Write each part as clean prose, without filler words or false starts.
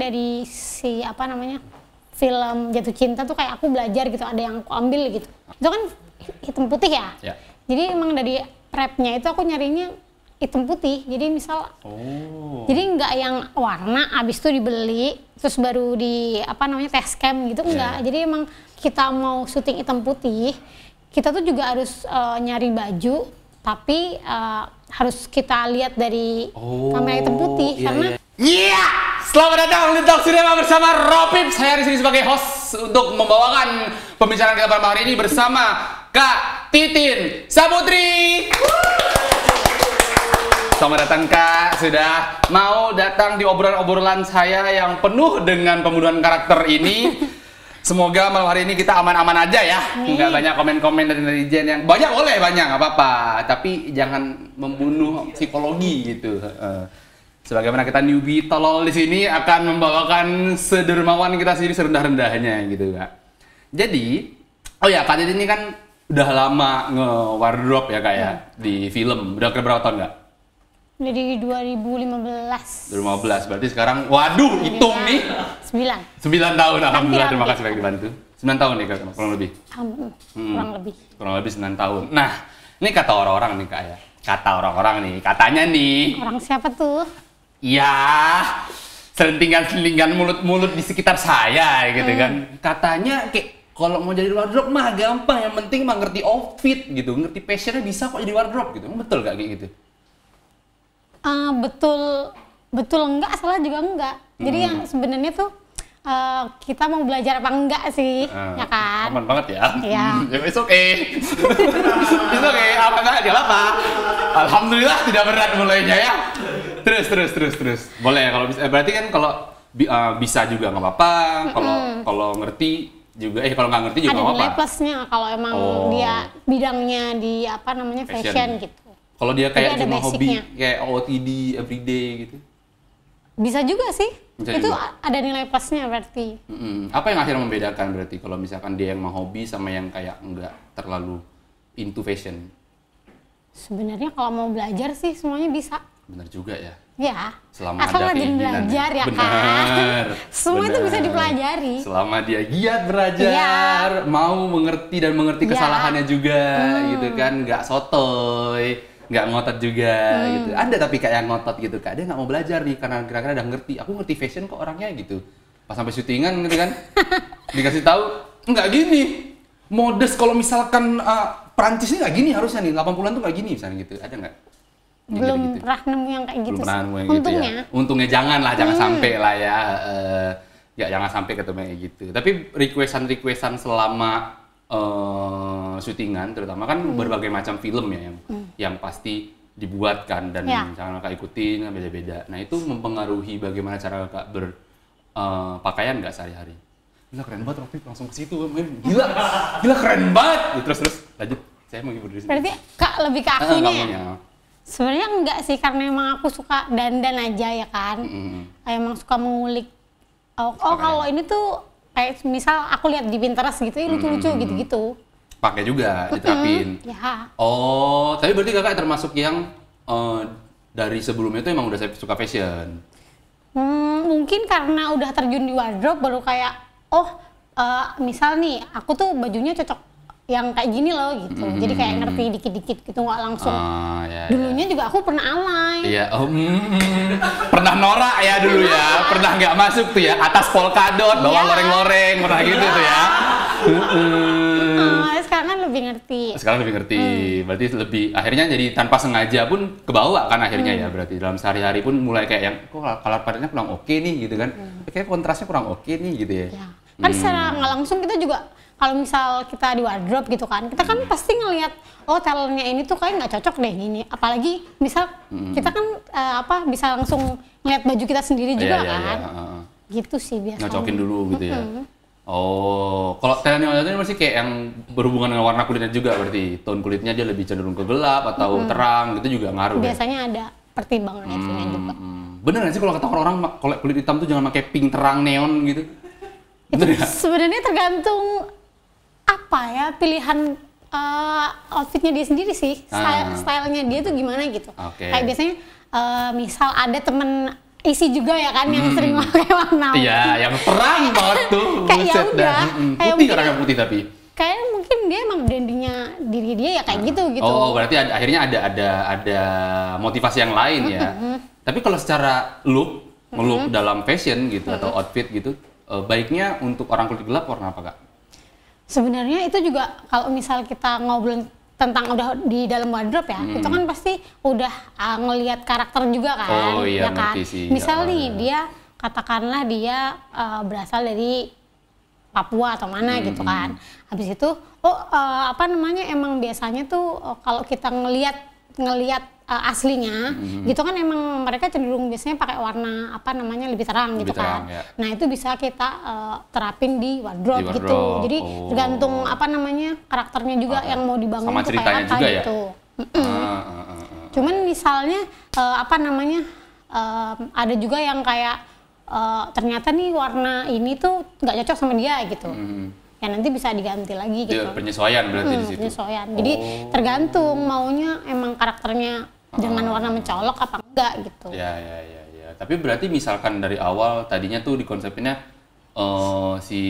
dari si apa namanya film Jatuh Cinta tuh kayak aku belajar gitu, ada yang aku ambil gitu. Itu kan hitam putih ya. Jadi emang dari prepnya itu aku nyarinya hitam putih. Jadi misal, jadi nggak yang warna abis itu dibeli terus baru di apa namanya test cam gitu, enggak. Jadi emang kita mau syuting hitam putih, kita tuh juga harus nyari baju, tapi harus kita lihat dari kamera hitam putih karena. Selamat datang di Talk Cinema bersama Ropip. Saya di sini sebagai host untuk membawakan pembicaraan kita pada hari ini bersama Kak Titin Saputri. Selamat datang Kak, sudah mau datang di obrolan-obrolan saya yang penuh dengan pembunuhan karakter ini. Semoga malam hari ini kita aman-aman aja ya. Nggak banyak komen-komen dari netizen yang banyak, boleh banyak, nggak apa-apa. Tapi jangan membunuh psikologi gitu. Sebagaimana kita newbie tolol di sini akan membawakan sedermawan kita sendiri serendah-rendahnya gitu Kak. Jadi, oh ya Kak Titin ini kan udah lama nge-wardrobe ya Kak ya di film. Udah berapa tahun Kak? Dari 2015. 2015, berarti sekarang, waduh, hitung nih. 9 tahun, alhamdulillah, terima kasih banyak dibantu. 9 tahun nih Kak, kurang lebih. Kurang lebih 9 tahun. Nah, ini kata orang-orang nih Kak ya. Kata orang-orang nih, katanya nih. Orang siapa tuh? Ya, selentingan-selentingan mulut-mulut di sekitar saya gitu kan. Katanya kayak kalau mau jadi wardrobe mah gampang, yang penting mah ngerti outfit gitu, ngerti fashionnya bisa kok jadi wardrobe gitu. Betul gak kayak gitu? Betul enggak, salah juga enggak. Jadi yang sebenarnya tuh kita mau belajar apa enggak sih, ya kan? Aman banget ya? Iya. It's okay. It's okay, apa enggak, gak apa-apa. Alhamdulillah tidak berat mulainya ya. Terus. Boleh kalau bisa, berarti kan kalau bisa juga nggak apa-apa. Kalau ngerti juga, kalau nggak ngerti juga nggak apa-apa. Ada nilai plusnya kalau emang dia bidangnya di apa namanya fashion gitu. Kalau dia kayak cuma basicnya. hobi, kayak OOTD everyday gitu. Bisa juga sih. Bisa itu juga. ada nilai plusnya berarti. Apa yang akhirnya membedakan berarti kalau misalkan dia yang mau hobi sama yang kayak nggak terlalu into fashion? Sebenarnya kalau mau belajar sih semuanya bisa. Bener juga ya. Ya. Selama asal ada rajin belajar ya kan. Semua itu bisa dipelajari. Selama dia giat belajar, mau mengerti dan mengerti kesalahannya juga, gitu kan, nggak sotoy, nggak ngotot juga, gitu. Ada tapi kayak yang ngotot gitu Kak, dia nggak mau belajar nih karena kira-kira udah ngerti. Aku ngerti fashion kok orangnya gitu. Pas sampai syutingan gitu kan, dikasih tahu nggak gini. Modest kalau misalkan Prancis ini nggak gini harusnya nih, 80-an tuh nggak gini misalnya gitu. Ada nggak? Belum pernah nemu yang kayak gitu. Belum pernah nemu yang untungnya. gitu ya. Untungnya jangan sampai lah ya. Jangan sampai ketemu kayak gitu. Tapi requestan selama syutingan terutama kan berbagai macam film ya yang pasti dibuatkan dan misalnya Kakak ikutin kan beda-beda. Nah, itu mempengaruhi bagaimana cara Kakak berpakaian nggak sehari-hari? Gila keren banget Rofi, langsung ke situ men. Gila keren banget. Terus lanjut. Saya mau ngibur di sini. Berarti Kak lebih ke akunya ya? Ya? Sebenarnya enggak sih, karena emang aku suka dandan aja ya kan. Emang suka mengulik. Kalau ini tuh kayak misal aku lihat di Pinterest gitu, lucu-lucu gitu-gitu. Pakai juga, diterapin. Ya. Oh, tapi berarti Kakak termasuk yang dari sebelumnya itu emang udah suka fashion? Mungkin karena udah terjun di wardrobe baru kayak, misal nih aku tuh bajunya cocok yang kayak gini loh gitu. Jadi kayak ngerti dikit-dikit gitu, nggak langsung. Dulunya juga aku pernah alay. Iya, pernah norak ya dulu ya. Pernah nggak masuk tuh ya, atas polkadot, bawah loreng-loreng, pernah gitu tuh ya. Sekarang kan lebih ngerti. Berarti lebih, akhirnya jadi tanpa sengaja pun kebawa kan akhirnya ya. Berarti dalam sehari-hari pun mulai kayak yang, kok color palette-nya kurang oke nih gitu kan. Kayak kontrasnya kurang oke nih gitu ya. Kan secara nggak langsung kita juga, kalau misal kita di wardrobe gitu kan, kita kan pasti ngelihat, talentnya ini tuh kayak nggak cocok deh gini. Apalagi misal kita kan bisa langsung ngeliat baju kita sendiri juga kan. Gitu sih biasanya. Nyocokin dulu gitu ya. Kalau talentnya itu masih kayak yang berhubungan dengan warna kulitnya juga, berarti tone kulitnya dia lebih cenderung ke gelap atau terang gitu juga ngaruh. Biasanya ada pertimbangan itunya juga. Bener nggak sih kalau kata orang kalau kulit hitam tuh jangan pakai pink terang neon gitu? Itu sebenarnya tergantung pilihan outfitnya dia sendiri sih, stylenya dia tuh gimana gitu. Kayak biasanya misal ada temen isi juga ya kan yang sering pakai warna. Iya, yang terang banget tuh. Kayak ya udah. Putih orangnya putih tapi. Kayaknya mungkin dia emang brandingnya diri dia ya kayak gitu. Oh, berarti akhirnya ada motivasi yang lain ya. Tapi kalau secara look dalam fashion gitu atau outfit gitu, baiknya untuk orang kulit gelap warna apa, Kak? Sebenarnya itu juga kalau misal kita ngobrol tentang udah di dalam wardrobe ya, itu kan pasti udah ngelihat karakter juga kan, oh, iya, ya kan. sih. Misal nih dia katakanlah dia berasal dari Papua atau mana gitu kan. Habis itu, emang biasanya tuh kalau kita ngelihat aslinya, gitu kan emang mereka cenderung biasanya pakai warna lebih terang gitu kan. Ya. Nah itu bisa kita terapin di wardrobe gitu. Jadi tergantung karakternya juga yang mau dibangun sama tuh kayak apa juga gitu. Ya? Cuman misalnya ada juga yang kayak ternyata nih warna ini tuh nggak cocok sama dia gitu. Ya nanti bisa diganti lagi gitu. Penyesuaian berarti di situ. Penyesuaian. Jadi tergantung maunya emang karakternya dengan warna mencolok apa enggak gitu. Ya. Tapi berarti misalkan dari awal tadinya tuh dikonsepinnya si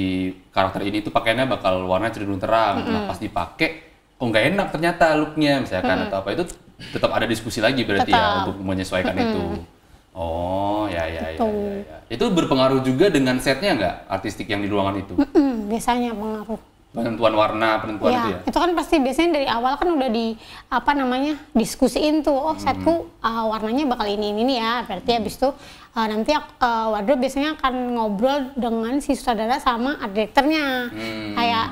karakter ini tuh pakaiannya bakal warna cenderung terang. Nah pas dipakai kok nggak enak ternyata looknya misalkan atau apa itu tetap ada diskusi lagi berarti ya untuk menyesuaikan itu. Oh ya. Itu berpengaruh juga dengan setnya nggak artistik yang di ruangan itu? Biasanya pengaruh. Penentuan warna, penentuan itu ya? Itu kan pasti biasanya dari awal kan udah diskusiin tuh, setku warnanya bakal ini ya, berarti habis itu nanti wardrobe biasanya akan ngobrol dengan si sutradara sama art directornya, kayak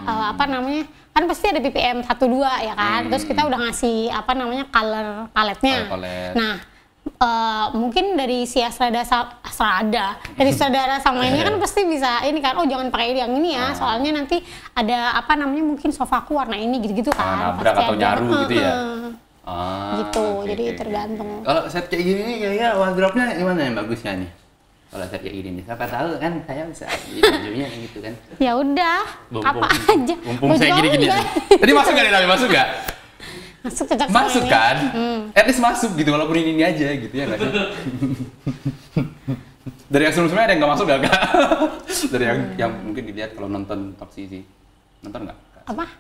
kan pasti ada PPM 1-2 ya kan, terus kita udah ngasih color paletnya. Nah mungkin dari si dari saudara sama ini kan pasti bisa ini kan, jangan pakai yang ini ya, soalnya nanti ada mungkin sofaku warna ini gitu kan, nabrak atau nyaru gitu ya. Gitu, jadi tergantung. Kalau set kayak gini nih kayaknya wardrobe-nya gimana yang bagusnya nih? Kalau set kayak gini nih, siapa tahu kan saya bisa bajunya gitu kan. Ya udah, apa aja. Mumpung saya gini-gini. Tadi masuk nggak nih, tapi masuk nggak? Masuk kan? At least masuk gitu, walaupun ini aja gitu ya nggak sih? Dari yang sebelumnya ada yang nggak masuk nggak, Kak? Dari yang mungkin dilihat kalau nonton Toksi sih. Nonton nggak? Apa?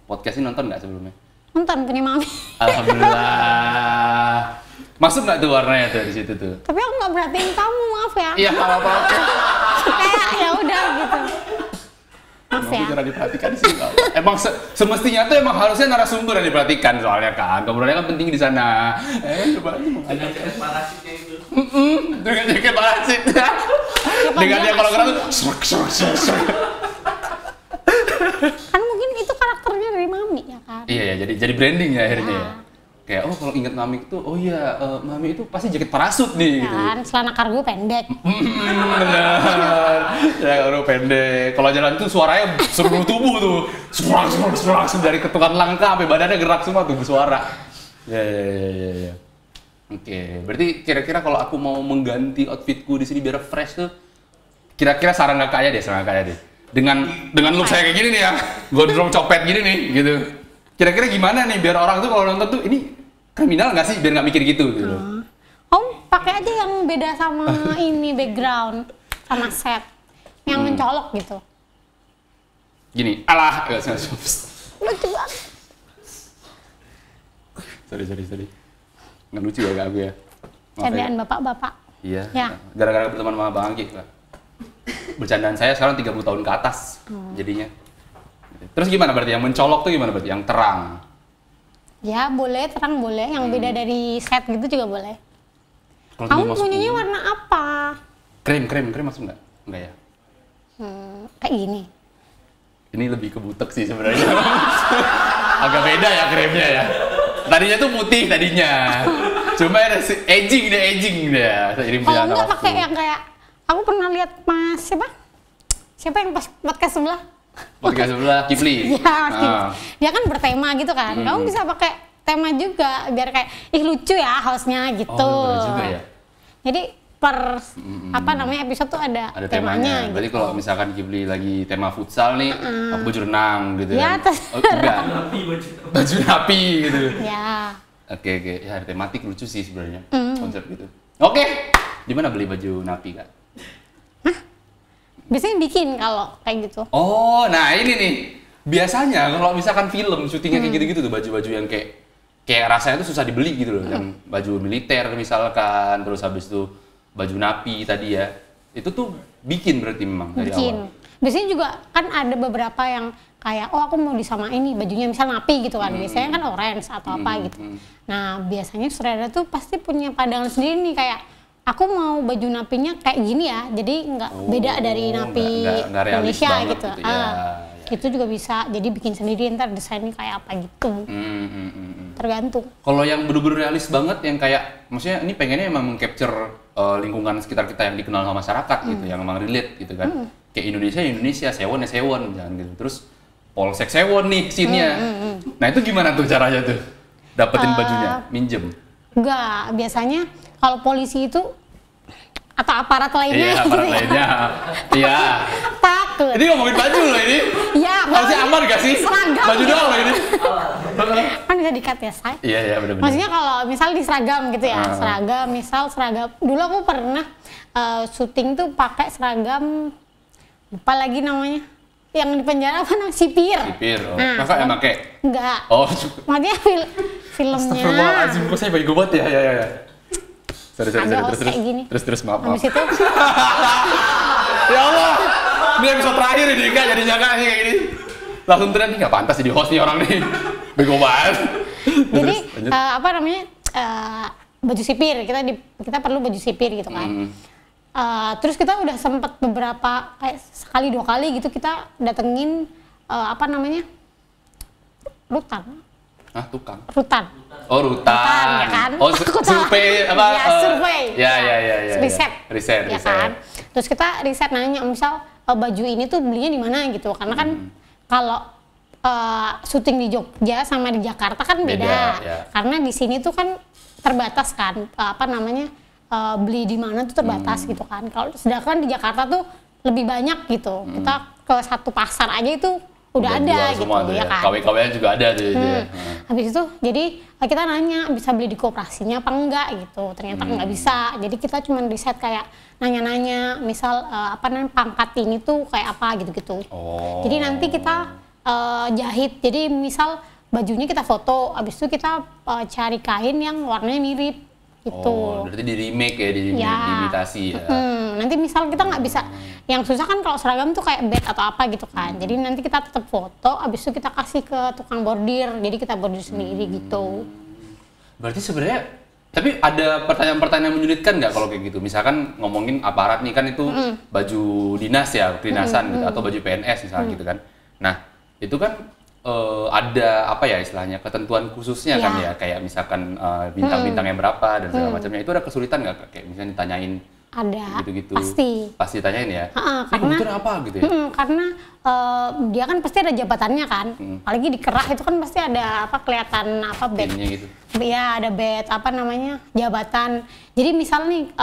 Podcast ini nonton nggak sebelumnya? Nonton, punya mami. Alhamdulillah. Masuk nggak tuh warnanya tuh di situ tuh? Tapi aku nggak perhatiin kamu, maaf ya. Iya, nggak apa-apa. Kayak ya udah gitu. Maaf ya. Cara diperhatikan sih. Emang semestinya tuh emang harusnya narasumber yang diperhatikan soalnya kan. Kemudian kan penting di sana. Coba aja mau. Dengan jaket parasitnya itu. Dengan jaket parasit. Dengan dia kalau gerak tuh serak. Kan mungkin itu karakternya dari mami ya kan. Iya, jadi branding ya akhirnya. Ya. Kayak kalau inget mami itu, mami itu pasti jaket parasut nih. Kan, celana kargo pendek. Bener, celana kargo pendek. Kalau jalan tuh suaranya seluruh tubuh tuh, serak dari ketukan langkah sampai badannya gerak semua tuh bersuara. Ya. Oke, berarti kira-kira kalau aku mau mengganti outfitku di sini biar fresh tuh, kira-kira saran kakaknya deh. Dengan look saya kayak gini nih ya, gondrong copet gini nih, gitu. Kira-kira gimana nih biar orang tuh kalau nonton tuh ini kriminal nggak sih biar nggak mikir gitu. Pakai aja yang beda sama ini background sama set yang mencolok gitu. Gini, Lucu banget. Sorry. Nggak lucu ya aku ya. Candaan bapak-bapak. Iya. Ya. Gara-gara berteman sama Bang Anggi, Kak. Bercandaan saya sekarang 30 tahun ke atas jadinya. Terus gimana berarti yang mencolok tuh gimana berarti? Yang terang? Ya boleh, terang boleh. Yang beda dari set gitu juga boleh. Kalo kamu punyanya warna apa? Krem masuk nggak? Nggak ya? Kayak gini. Ini lebih ke butek sih sebenarnya. Agak beda ya kremnya ya. Tadinya tuh putih tadinya. Cuma ada aging deh. Kalau nggak pakai yang kayak, aku pernah lihat Mas siapa yang pas podcast sebelah? Podcast sebelah Kifli. Ya, dia kan bertema gitu kan. Kamu bisa pakai tema juga biar kayak lucu ya hostnya gitu. Oh, juga ya. Jadi episode tuh ada temanya. Berarti gitu. kalau misalkan Kifli lagi tema futsal nih, aku baju renang gitu ya, kan. Enggak. Baju rapi gitu. Ya. Oke. Ya, tematik lucu sih sebenarnya konsep gitu. Oke. Di mana beli baju napi, Kak? Biasanya bikin kalau kayak gitu. Oh, nah ini nih. Biasanya kalau misalkan film syutingnya kayak gitu-gitu tuh baju-baju yang kayak rasanya tuh susah dibeli gitu loh. Yang baju militer misalkan, terus habis itu baju napi tadi ya. Itu tuh bikin berarti memang dari awal. Biasanya juga kan ada beberapa yang kayak, oh aku mau disamain nih bajunya misal napi gitu kan. Biasanya kan orange atau apa gitu. Nah biasanya sutradara tuh pasti punya pandangan sendiri nih kayak, aku mau baju napinya kayak gini ya, jadi nggak beda dari napi nggak Indonesia gitu. Ya. Itu juga bisa, jadi bikin sendiri ntar desainnya kayak apa gitu. Tergantung. Kalau yang bener-bener realis banget, yang kayak, maksudnya ini pengennya emang meng-capture lingkungan sekitar kita yang dikenal sama masyarakat gitu, yang emang relate gitu kan. Kayak Indonesia, Sewon ya Sewon, jangan gitu. Terus Polsek Sewon nih scene-nya. Nah itu gimana tuh caranya tuh? Dapetin bajunya, minjem? Enggak, biasanya kalau polisi itu atau aparat lainnya. Iya, aparat lainnya. Iya. Takut. Ini ngomongin baju loh ini. Iya. Harusnya aman gak sih? Seragam. Baju doang loh ini. Kan bisa di-cut ya, say. Iya, benar-benar. Maksudnya kalau misal di seragam gitu ya, seragam. Dulu aku pernah syuting tuh pakai seragam, lupa lagi namanya. Yang di penjara apa namanya? Sipir. Oh. Kakak yang pakai? Enggak. Oh. Maksudnya filmnya. Astagfirullahaladzim, kok saya bego banget ya. Terus maaf. Habis itu Ya Allah, ini episode terakhir ini Kak, jadi jaga nih kayak gini. Langsung tren nih, nggak pantas jadi host nih orang nih. Bego banget. Jadi apa namanya, baju sipir, kita perlu baju sipir gitu kan. Terus kita udah sempet beberapa, kayak sekali 2 kali gitu kita datengin apa namanya, rutan. Tukang? Rutan. Oh, rutan ya kan? Oh, survei apa? Ya, survei. Ya. Riset. Ya kan? Terus kita riset nanya, misal baju ini tuh belinya di mana gitu. Karena kan kalau syuting di Jogja sama di Jakarta kan beda. Ya. Karena di sini tuh kan terbatas kan, apa namanya, beli di mana tuh terbatas gitu kan. Kalau sedangkan di Jakarta tuh lebih banyak gitu. Kita ke satu pasar aja itu udah ada gitu ya kan. KW-KW juga ada tuh. Habis itu jadi kita nanya bisa beli di koperasinya apa enggak gitu. Ternyata nggak bisa. Jadi kita cuma riset kayak nanya-nanya, misal apa namanya, pangkat ini tuh kayak apa gitu-gitu. Jadi nanti kita jahit. Jadi misal bajunya kita foto, habis itu kita cari kain yang warnanya mirip gitu. Berarti di remake ya, diimitasi ya. Nanti misal kita nggak bisa, yang susah kan kalau seragam tuh kayak bed atau apa gitu kan. Jadi nanti kita tetap foto, habis itu kita kasih ke tukang bordir, jadi kita bordir sendiri gitu. Berarti sebenarnya, tapi ada pertanyaan-pertanyaan menyulitkan nggak kalau kayak gitu? Misalkan ngomongin aparat nih kan itu baju dinas ya, kedinasan gitu, atau baju PNS misalnya gitu kan. Nah itu kan ada apa ya istilahnya, ketentuan khususnya kan ya, kayak misalkan bintang-bintangnya berapa dan segala macamnya. Itu ada kesulitan nggak, kayak misalnya ditanyain? Ada, gitu-gitu. Pasti ditanyain ya. Karena apa gitu ya? Karena dia kan pasti ada jabatannya kan. Apalagi di kerah itu kan pasti ada apa, kelihatan apa, badge gitu. Iya, ada badge apa namanya, jabatan. Jadi misal nih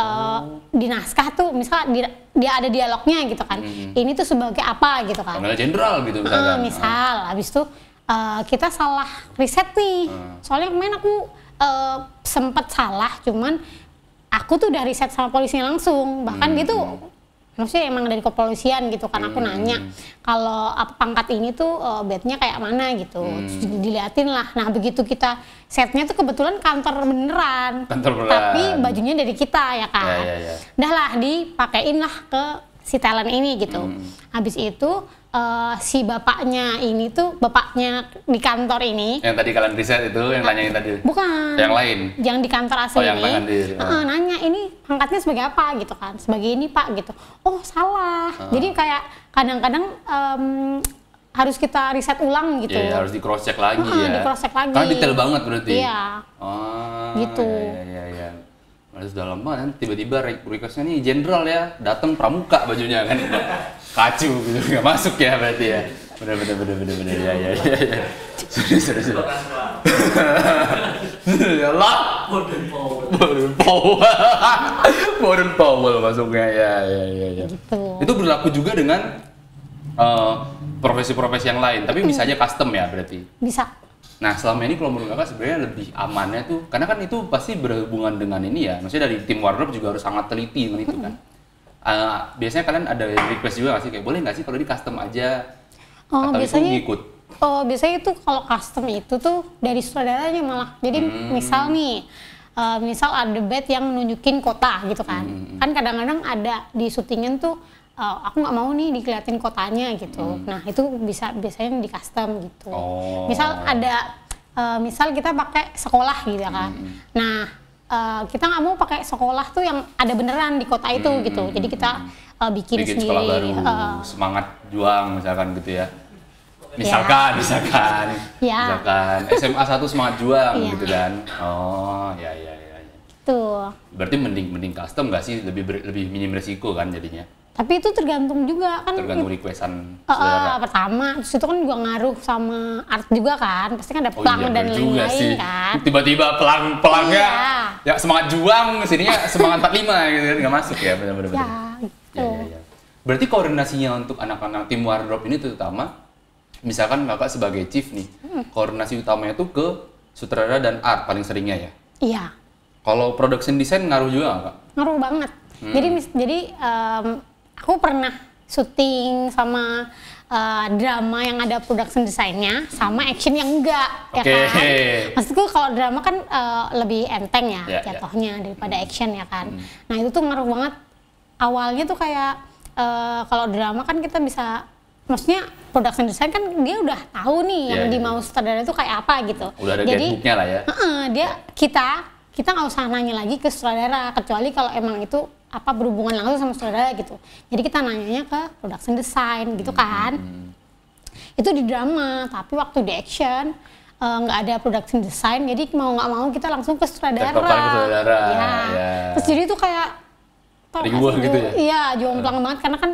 di naskah tuh misal dia ada dialognya gitu kan. Ini tuh sebagai apa gitu kan. Panggil jenderal gitu misalkan. Misal habis itu kita salah riset nih. Soalnya kemarin aku sempat salah, cuman aku tuh udah riset sama polisinya langsung, bahkan gitu, maksudnya emang dari kepolisian gitu kan. Aku nanya kalau pangkat ini tuh bednya kayak mana gitu, terus diliatin lah. Nah begitu kita setnya tuh kebetulan kantor beneran, tapi bajunya dari kita ya kan. Udah lah, dipakein lah ke si talent ini gitu. Habis itu si bapaknya ini tuh, bapaknya di kantor ini. Yang tadi kalian riset itu, yang tanyain tadi? Bukan. Yang lain? Yang di kantor asli ini. Nanya, ini pangkatnya sebagai apa gitu kan? Sebagai ini Pak gitu. Oh salah. Jadi kayak kadang-kadang harus kita riset ulang gitu. Iya, harus di cross check lagi ya. Di cross check lagi. Karena detail banget berarti. Iya. Gitu. Iya. Harus dalam banget, tiba-tiba requestnya nih jenderal ya, datang pramuka bajunya kan. Kacu gitu, nggak masuk ya berarti ya. Bener. Ya. Sudah. Ya Allah. Modern Powell masuknya ya. Gitu. Itu berlaku juga dengan profesi-profesi yang lain, tapi bisa aja custom ya berarti. Bisa. Nah, selama ini kalau menurut kakak sebenarnya lebih amannya tuh, karena kan itu pasti berhubungan dengan ini ya, maksudnya dari tim wardrobe juga harus sangat teliti dengan itu kan. Biasanya kalian ada request juga nggak sih, kayak boleh nggak sih kalau di custom aja, atau biasanya, itu ngikut? Biasanya itu kalau custom itu tuh dari sutradaranya malah. Jadi misal nih, misal ada bed yang nunjukin kota gitu kan. Kan kadang-kadang ada di syutingan tuh, aku nggak mau nih dikeliatin kotanya gitu. Nah itu biasanya di custom gitu. Misal ada, misal kita pakai sekolah gitu kan. Nah kita nggak mau pakai sekolah tuh yang ada beneran di kota itu gitu. Jadi kita bikin sendiri. Sekolah baru, semangat juang misalkan gitu ya. Misalkan SMA 1 semangat juang gitu kan. Oh ya. Tuh. Berarti mending custom nggak sih, lebih minim resiko kan jadinya. Tapi itu tergantung juga kan. Tergantung requestan saudara. Pertama, terus itu kan juga ngaruh sama art juga kan. Pasti kan ada pelang dan lain-lain kan. Tiba-tiba pelangnya ya semangat juang, sininya semangat 45 gitu kan, nggak masuk ya, benar-benar. Ya, gitu. Ya. Berarti koordinasinya untuk anak-anak tim wardrobe ini terutama, misalkan kakak sebagai chief nih, koordinasi utamanya tuh ke sutradara dan art paling seringnya ya? Iya. Kalau production design ngaruh juga nggak kak? Ngaruh banget. Jadi aku pernah syuting sama drama yang ada production desainnya, sama action yang enggak, ya kan? Maksudku kalau drama kan lebih enteng ya jatuhnya daripada action ya kan. Nah itu tuh ngaruh banget. Awalnya tuh kayak kalau drama kan kita bisa, maksudnya production design kan dia udah tahu nih yang dimau sutradara itu kayak apa gitu. Udah ada guidebooknya lah ya. Kita nggak usah nanya lagi ke sutradara, kecuali kalau emang itu berhubungan langsung sama sutradara gitu. Jadi kita nanyanya ke production design gitu kan. Itu di drama, tapi waktu di action nggak ada production design, jadi mau nggak mau kita langsung ke sutradara. Terus jadi itu kayak ribuh gitu ya? Iya, jomplang banget karena kan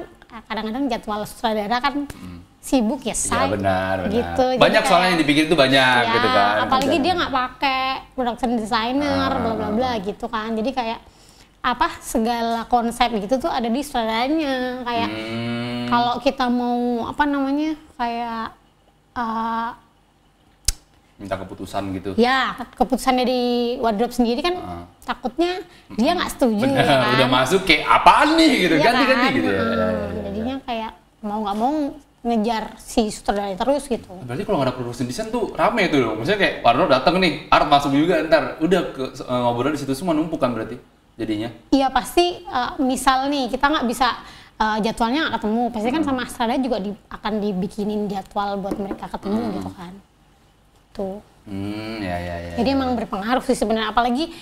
kadang-kadang jadwal sutradara kan sibuk ya, say. Iya benar. Gitu. Banyak soalnya yang dipikir itu banyak gitu kan. Apalagi dia nggak pakai production designer, bla bla bla gitu kan. Jadi kayak segala konsep gitu tuh ada di sutradaranya. Kayak kalau kita mau kayak minta keputusan gitu. Ya, keputusan dari wardrobe sendiri kan takutnya dia nggak setuju. Bener, ya kan? udah masuk kayak apaan nih gitu, ganti-ganti gitu ya. Jadinya kayak mau nggak mau ngejar si sutradara terus gitu. Berarti kalau nggak ada production design tuh rame tuh dong. Maksudnya kayak wardrobe datang nih, art masuk juga, ntar udah ngobrol di situ semua numpuk kan berarti jadinya. Iya pasti, misal nih kita nggak bisa jadwalnya nggak ketemu, pasti kan sama sutradara juga akan dibikinin jadwal buat mereka ketemu gitu kan. Tuh. Ya. Jadi emang berpengaruh sih sebenarnya, apalagi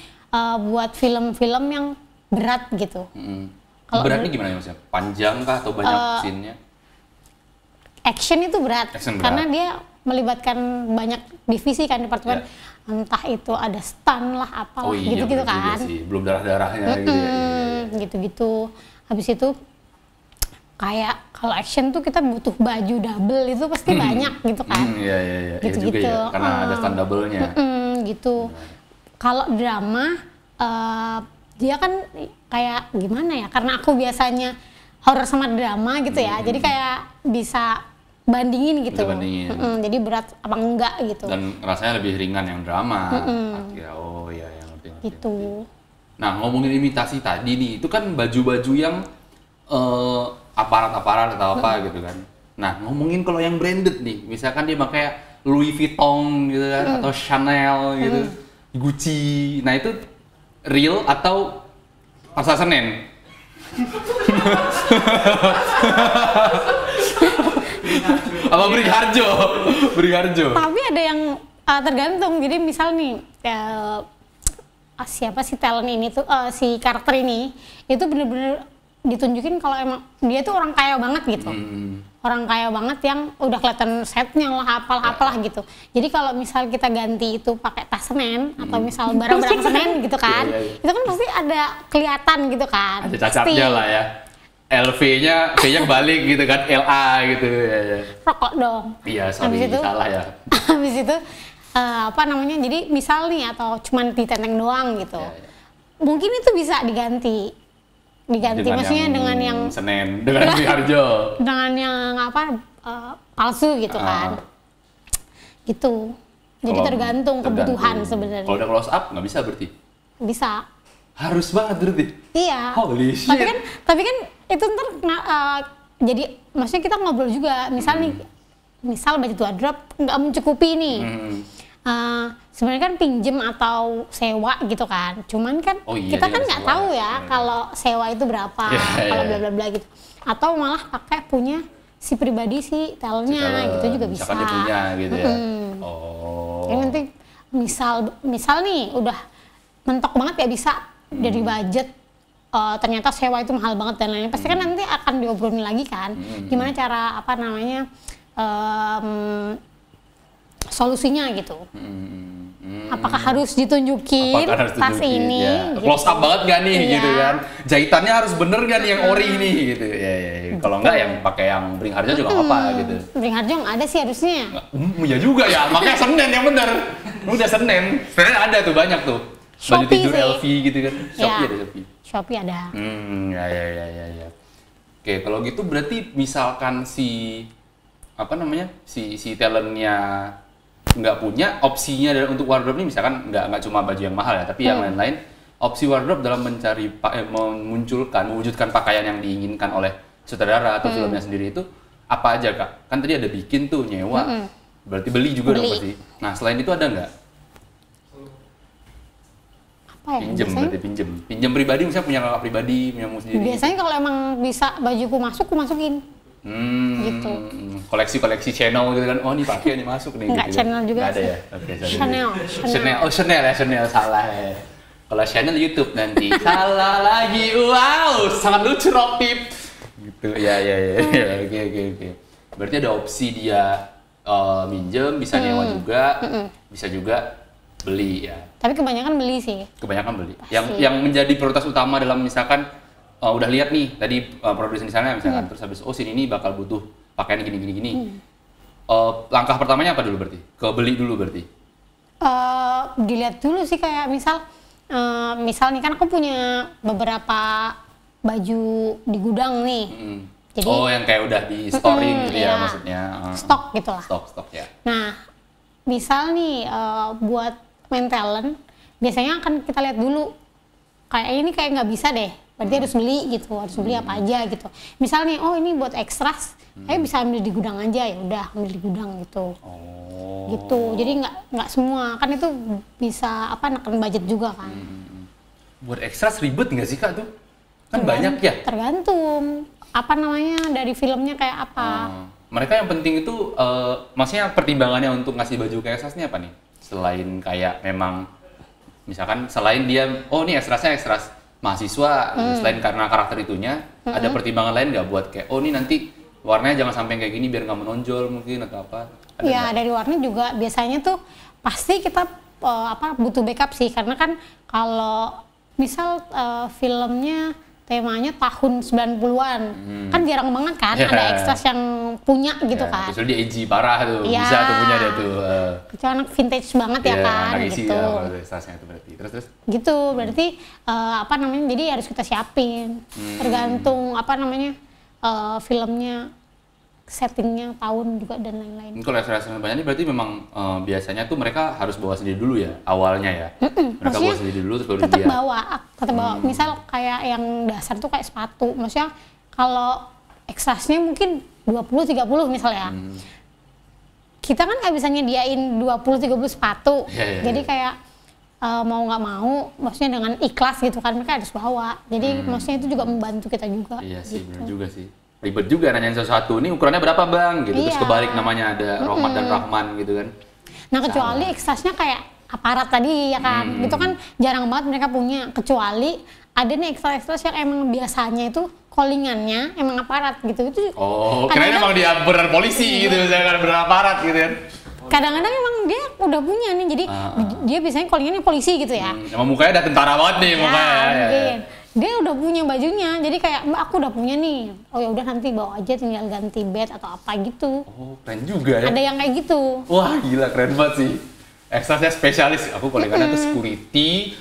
buat film-film yang berat gitu. Beratnya gimana ya maksudnya? Panjang kah atau banyak scene-nya? Action itu berat, karena dia melibatkan banyak divisi kan, departemen. Entah itu ada stunt lah, apalah gitu-gitu kan. Belum darah-darahnya gitu ya. Gitu-gitu. Habis itu kayak kalau action tuh kita butuh baju double itu pasti banyak gitu kan. Iya. Gitu-gitu. Ya, karena ada stunt double-nya. Gitu. Kalau drama dia kan kayak gimana ya? Karena aku biasanya horor sama drama gitu ya. Jadi kayak bisa bandingin gitu. Jadi berat apa enggak gitu. Dan rasanya lebih ringan yang drama. Yang ngerti. Gitu. Nah, ngomongin imitasi tadi nih, itu kan baju-baju yang aparat-aparat atau apa gitu kan. Nah, ngomongin kalau yang branded nih, misalkan dia pakai Louis Vuitton gitu kan, atau Chanel gitu, Gucci. Nah, itu real atau Pasar Senen? Apa Beringharjo? Tapi ada yang tergantung. Jadi misal nih siapa sih talent ini tuh, si karakter ini itu bener-bener ditunjukin kalau emang dia tuh orang kaya banget gitu. Orang kaya banget yang udah kelihatan setnya lah, apalah gitu. Jadi kalau misal kita ganti itu pakai tas Senen atau misal barang-barang Senen gitu kan, itu kan pasti ada kelihatan gitu kan. Ada cacatnya lah ya. LV-nya kayaknya balik gitu kan, LA gitu ya. Rokok dong. Iya, sorry, salah ya. Habis itu jadi misal nih atau cuman ditenteng doang gitu. Mungkin itu bisa diganti maksudnya dengan yang Senen, dengan Beringharjo. Dengan yang palsu gitu kan. Gitu. Jadi tergantung kebutuhan sebenarnya. Kalau udah close up nggak bisa berarti? Bisa. Harus banget berarti? Iya. Holy shit. Tapi kan itu ntar jadi maksudnya kita ngobrol juga. Misal budget wardrobe nggak mencukupi nih. Sebenarnya kan pinjem atau sewa gitu kan. Cuman kan kita kan nggak tahu ya kalau sewa itu berapa, kalau bla bla bla gitu. Atau malah pakai punya si pribadi si talentnya gitu juga bisa. Misalkan dia punya gitu ya. Yang penting misal nih udah mentok banget ya bisa dari budget. Ternyata sewa itu mahal banget dan lain-lain. Pasti kan nanti akan diobrolin lagi kan. Gimana cara solusinya gitu. Apakah harus ditunjukin tas ini? Ya. Gitu. Close up banget gak nih gitu kan? Jahitannya harus bener gak nih yang ori ini gitu. Ya. Kalau enggak yang pakai yang Bring Harjo juga apa gitu. Bring Harjo nggak ada sih harusnya. Iya juga ya, makanya Senen yang bener. Udah Senen ada tuh banyak tuh. Baju tidur LV gitu kan. Shopee ada Shopee. Shopee ada. Ya. Oke, kalau gitu berarti misalkan si talentnya nggak punya opsinya untuk wardrobe ini, misalkan nggak cuma baju yang mahal ya, tapi yang lain-lain, opsi wardrobe dalam mewujudkan pakaian yang diinginkan oleh sutradara atau filmnya sendiri itu apa aja Kak? Kan tadi ada bikin tuh, nyewa, berarti beli juga dong pasti. Nah selain itu ada nggak? Pinjem pribadi, misalnya punya kakak pribadi, punya sendiri. Biasanya kalau emang bisa bajuku masuk, aku masukin. Gitu. Koleksi channel gitu kan. Oh, ini pakai, ini masuk nih. Enggak, gitu. channel juga. Enggak ada ya. Oke, Chanel. Oh, Chanel salah ya. Kalau channel YouTube nanti. Salah lagi. Wow, sangat lucu Roktip. Gitu. Ya. Oke. Berarti ada opsi dia minjem, bisa nyewa juga, bisa juga beli ya. Tapi kebanyakan beli sih. Kebanyakan beli. Yang menjadi prioritas utama dalam misalkan udah lihat nih tadi produsen di sana misalkan, terus habis sini ini bakal butuh pakaian gini. Langkah pertamanya apa dulu berarti? Beli dulu berarti? Dilihat dulu sih, kayak misal nih kan aku punya beberapa baju di gudang nih. Jadi, yang kayak udah di storing gitu ya maksudnya. Stok gitu lah. Stok ya. Nah, misal nih buat main talent, biasanya akan kita lihat dulu. Kayak ini kayak nggak bisa deh. Berarti harus beli gitu, harus beli apa aja gitu. Misalnya, ini buat ekstras, ayo bisa ambil di gudang aja, ya udah ambil di gudang gitu. Gitu. Jadi nggak semua, kan itu bisa neken budget juga kan. Buat ekstras ribet nggak sih Kak tuh? Kan banyak ya? Tergantung dari filmnya kayak apa. Mereka yang penting itu, maksudnya pertimbangannya untuk ngasih baju ke ekstrasnya apa nih? Selain kayak memang, misalkan selain dia, ini ekstrasnya ekstras mahasiswa, selain karena karakter itunya, ada pertimbangan lain nggak buat kayak, ini nanti warnanya jangan sampai kayak gini biar nggak menonjol mungkin atau apa? Iya, dari warna juga biasanya tuh pasti kita butuh backup sih, karena kan kalau misal filmnya temanya tahun 90-an, kan jarang banget kan ada ekstras yang punya gitu kan. Kecuali dia edgy parah tuh, bisa tuh punya dia tuh. Kecuali anak vintage banget ya kan, gitu. Iya, ekstrasnya itu berarti. Terus? Gitu, berarti jadi harus kita siapin. Tergantung filmnya, settingnya, tahun juga dan lain-lain. Kalau ekstras banyak ini berarti memang biasanya tuh mereka harus bawa sendiri dulu ya, awalnya ya. Mereka bawa sendiri dulu terus baru tetap bawa. Misal kayak yang dasar tuh kayak sepatu. Maksudnya kalau ekstrasnya mungkin 20-30 misalnya. Kita kan nggak bisa nyediain 20-30 sepatu. Jadi kayak mau nggak mau, maksudnya dengan ikhlas gitu kan, mereka harus bawa. Jadi maksudnya itu juga membantu kita juga. Iya sih, gitu. benar juga sih. Ribet juga nanyain sesuatu, ini ukurannya berapa bang? Gitu. Terus kebalik namanya ada Rohmat dan Rahman gitu kan. Nah kecuali ekstrasnya kayak aparat tadi ya kan, itu kan jarang banget mereka punya. Kecuali ada nih ekstras yang emang biasanya itu callingannya emang aparat gitu. Itu kirain emang dia beneran polisi gitu, misalkan beneran aparat gitu kan. Kadang-kadang emang dia udah punya nih, jadi dia biasanya callingannya polisi gitu ya. Emang mukanya udah tentara banget nih mukanya. Mungkin. Dia udah punya bajunya, jadi kayak Mbak aku udah punya nih. Ya udah nanti bawa aja, tinggal ganti bed atau apa gitu. Keren juga ya. Ada yang kayak gitu. Wah gila, keren banget sih. Ekstrasnya spesialis. Aku callingannya tuh security,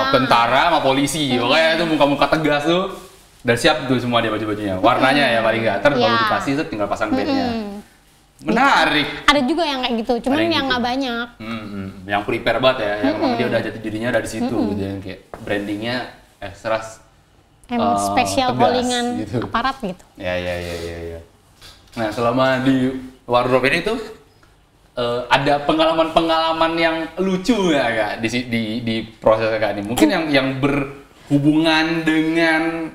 tentara sama polisi. Pokoknya itu muka-muka tegas tuh. Dan siap tuh semua dia baju-bajunya. Warnanya ya paling nggak. Ntar baru dikasih tinggal pasang bednya. Menarik. Gitu. Ada juga yang kayak gitu, cuman yang nggak banyak. Yang prepare banget ya, yang memang dia udah jati dirinya dari situ, gitu, yang kayak brandingnya extra spesial callingan gitu. Aparat gitu. Ya. Nah, selama di wardrobe ini tuh ada pengalaman-pengalaman yang lucu ya Kak di proses Kak ini. Mungkin yang berhubungan dengan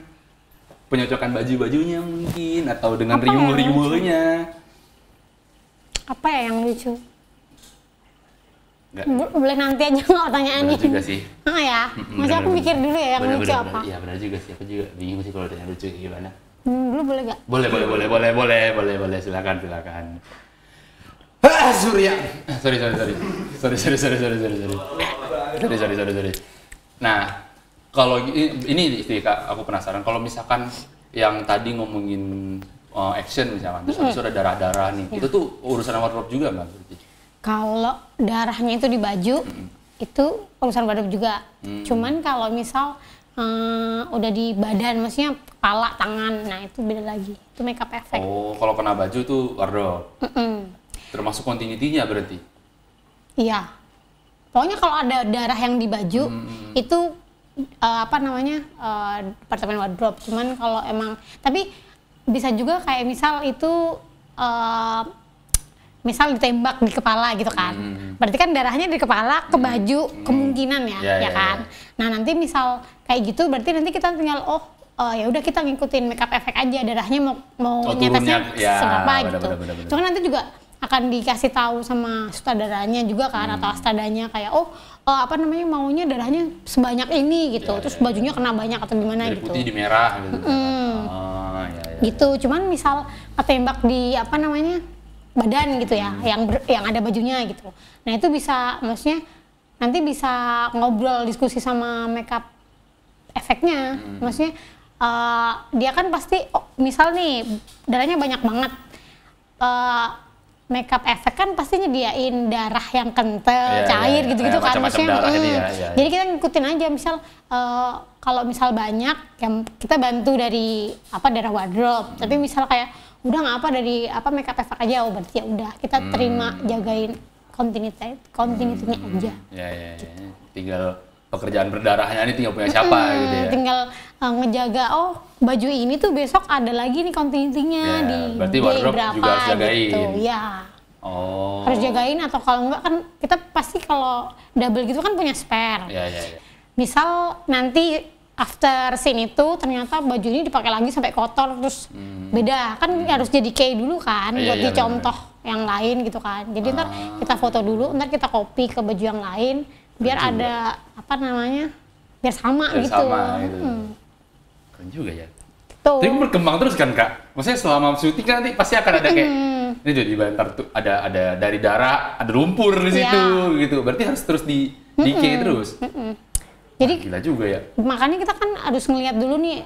penyocokan baju-bajunya mungkin atau dengan riuh-riuhnya. Apa ya yang lucu? Boleh nanti aja nggak pertanyaannya. Benar juga sih. Ya. Masih aku mikir dulu ya yang lucu apa. Iya benar juga sih. Aku juga bingung sih kalau ada yang lucu gimana. Dulu boleh nggak? Boleh. Silakan. Surya. Sorry. Nah, kalau ini Kak, aku penasaran kalau misalkan yang tadi ngomongin action misalkan, terus habis ada darah-darah nih, itu tuh urusan wardrobe juga nggak? Kalau darahnya itu di baju, itu urusan wardrobe juga. Cuman kalau misal udah di badan, maksudnya kepala, tangan, nah itu beda lagi. Itu makeup effect. Oh, kalau kena baju tuh wardrobe. Termasuk continuity-nya berarti? Iya. Pokoknya kalau ada darah yang di baju, itu departemen wardrobe. Cuman kalau emang, tapi bisa juga kayak misal itu misal ditembak di kepala gitu kan, berarti kan darahnya dari kepala ke baju kemungkinan ya kan. Nah nanti misal kayak gitu berarti nanti kita tinggal ya udah kita ngikutin makeup effect aja, darahnya mau nyetesnya seberapa gitu. Itu kan nanti juga akan dikasih tahu sama sutradaranya juga kan, atau astradanya kayak maunya darahnya sebanyak ini gitu, terus bajunya kena banyak atau gimana dari gitu. Putih di merah gitu. Gitu. Cuman misal ketembak di badan gitu ya, yang ada bajunya gitu. Nah itu bisa, maksudnya nanti bisa ngobrol diskusi sama makeup efeknya. Maksudnya dia kan pasti misal nih darahnya banyak banget. Makeup efek kan pasti nyediain darah yang kental, cair gitu-gitu kan, maksudnya. Jadi kita ngikutin aja, misal kalau misal banyak, yang kita bantu dari darah wardrobe. Tapi misal kayak udah nggak dari makeup efek aja, berarti ya udah kita terima, jagain continuity-nya aja. Gitu. Tinggal pekerjaan berdarahnya ini tinggal punya siapa gitu ya. Tinggal ngejaga, baju ini tuh besok ada lagi nih continuity-nya di berarti day berapa juga harus jagain. gitu. Ya. Harus jagain, atau kalau enggak kan kita pasti kalau double gitu kan punya spare. Misal nanti after scene itu ternyata baju ini dipakai lagi sampai kotor terus beda, kan harus jadi key dulu kan buat dicontoh yang lain gitu kan. Jadi ntar kita foto dulu, ntar kita copy ke baju yang lain biar ada biar sama gitu. Keren juga ya. Tuh. Tapi berkembang terus kan Kak? Maksudnya selama syuting kan nanti pasti akan ada kayak ini jadi bantar tuh ada dari darah, ada lumpur di situ gitu. Berarti harus terus di decay terus. Jadi gila juga ya. Makanya kita kan harus ngelihat dulu nih,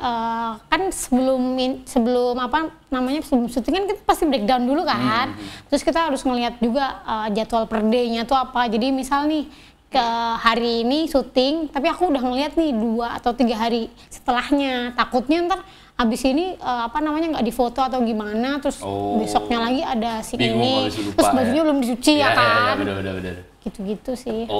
kan sebelum syuting kan kita pasti breakdown dulu kan. Terus kita harus ngelihat juga jadwal per day-nya tuh apa. Jadi misal nih ke hari ini syuting, tapi aku udah ngelihat nih 2 atau 3 hari setelahnya. Takutnya ntar abis ini nggak difoto atau gimana, terus besoknya lagi ada scene ini, terus bajunya belum dicuci ya kan. Bener. Gitu-gitu sih.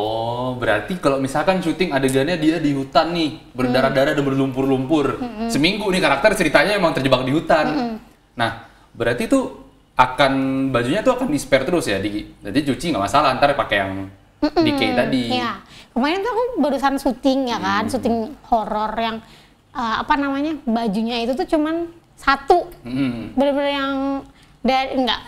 Berarti kalau misalkan syuting adegannya dia di hutan nih, berdarah-darah dan berlumpur-lumpur. Seminggu nih karakter ceritanya emang terjebak di hutan. Nah, berarti tuh bajunya tuh akan di-spare terus ya, jadi cuci nggak masalah, ntar pakai yang decay tadi. Iya. Kemarin tuh aku barusan syuting ya kan, syuting horor yang bajunya itu tuh cuman satu. Bener-bener yang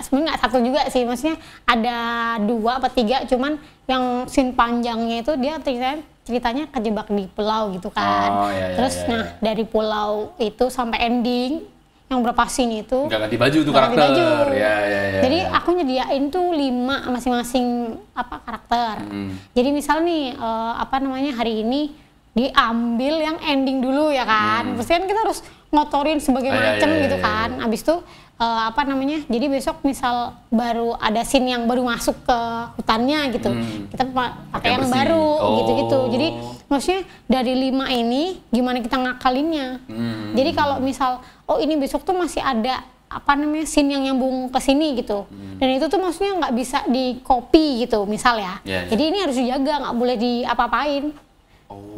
sebenarnya nggak satu juga sih, maksudnya ada 2 atau 3, cuman yang scene panjangnya itu dia ceritanya kejebak di pulau gitu kan. Terus dari pulau itu sampai ending yang berapa scene itu nggak ganti baju tuh karakter. Jadi aku nyediain tuh 5 masing-masing karakter. Jadi misal nih hari ini diambil yang ending dulu ya kan. Pasti kan kita harus ngotorin sebagai macam gitu kan. Abis itu jadi besok misal baru ada scene yang baru masuk ke hutannya gitu, kita pakai yang baru gitu-gitu. Jadi maksudnya dari 5 ini gimana kita ngakalinnya. Jadi kalau misal ini besok tuh masih ada apa namanya scene yang nyambung ke sini gitu. Dan itu tuh maksudnya nggak bisa di copy gitu misal ya. Jadi ini harus dijaga, nggak boleh diapa-apain.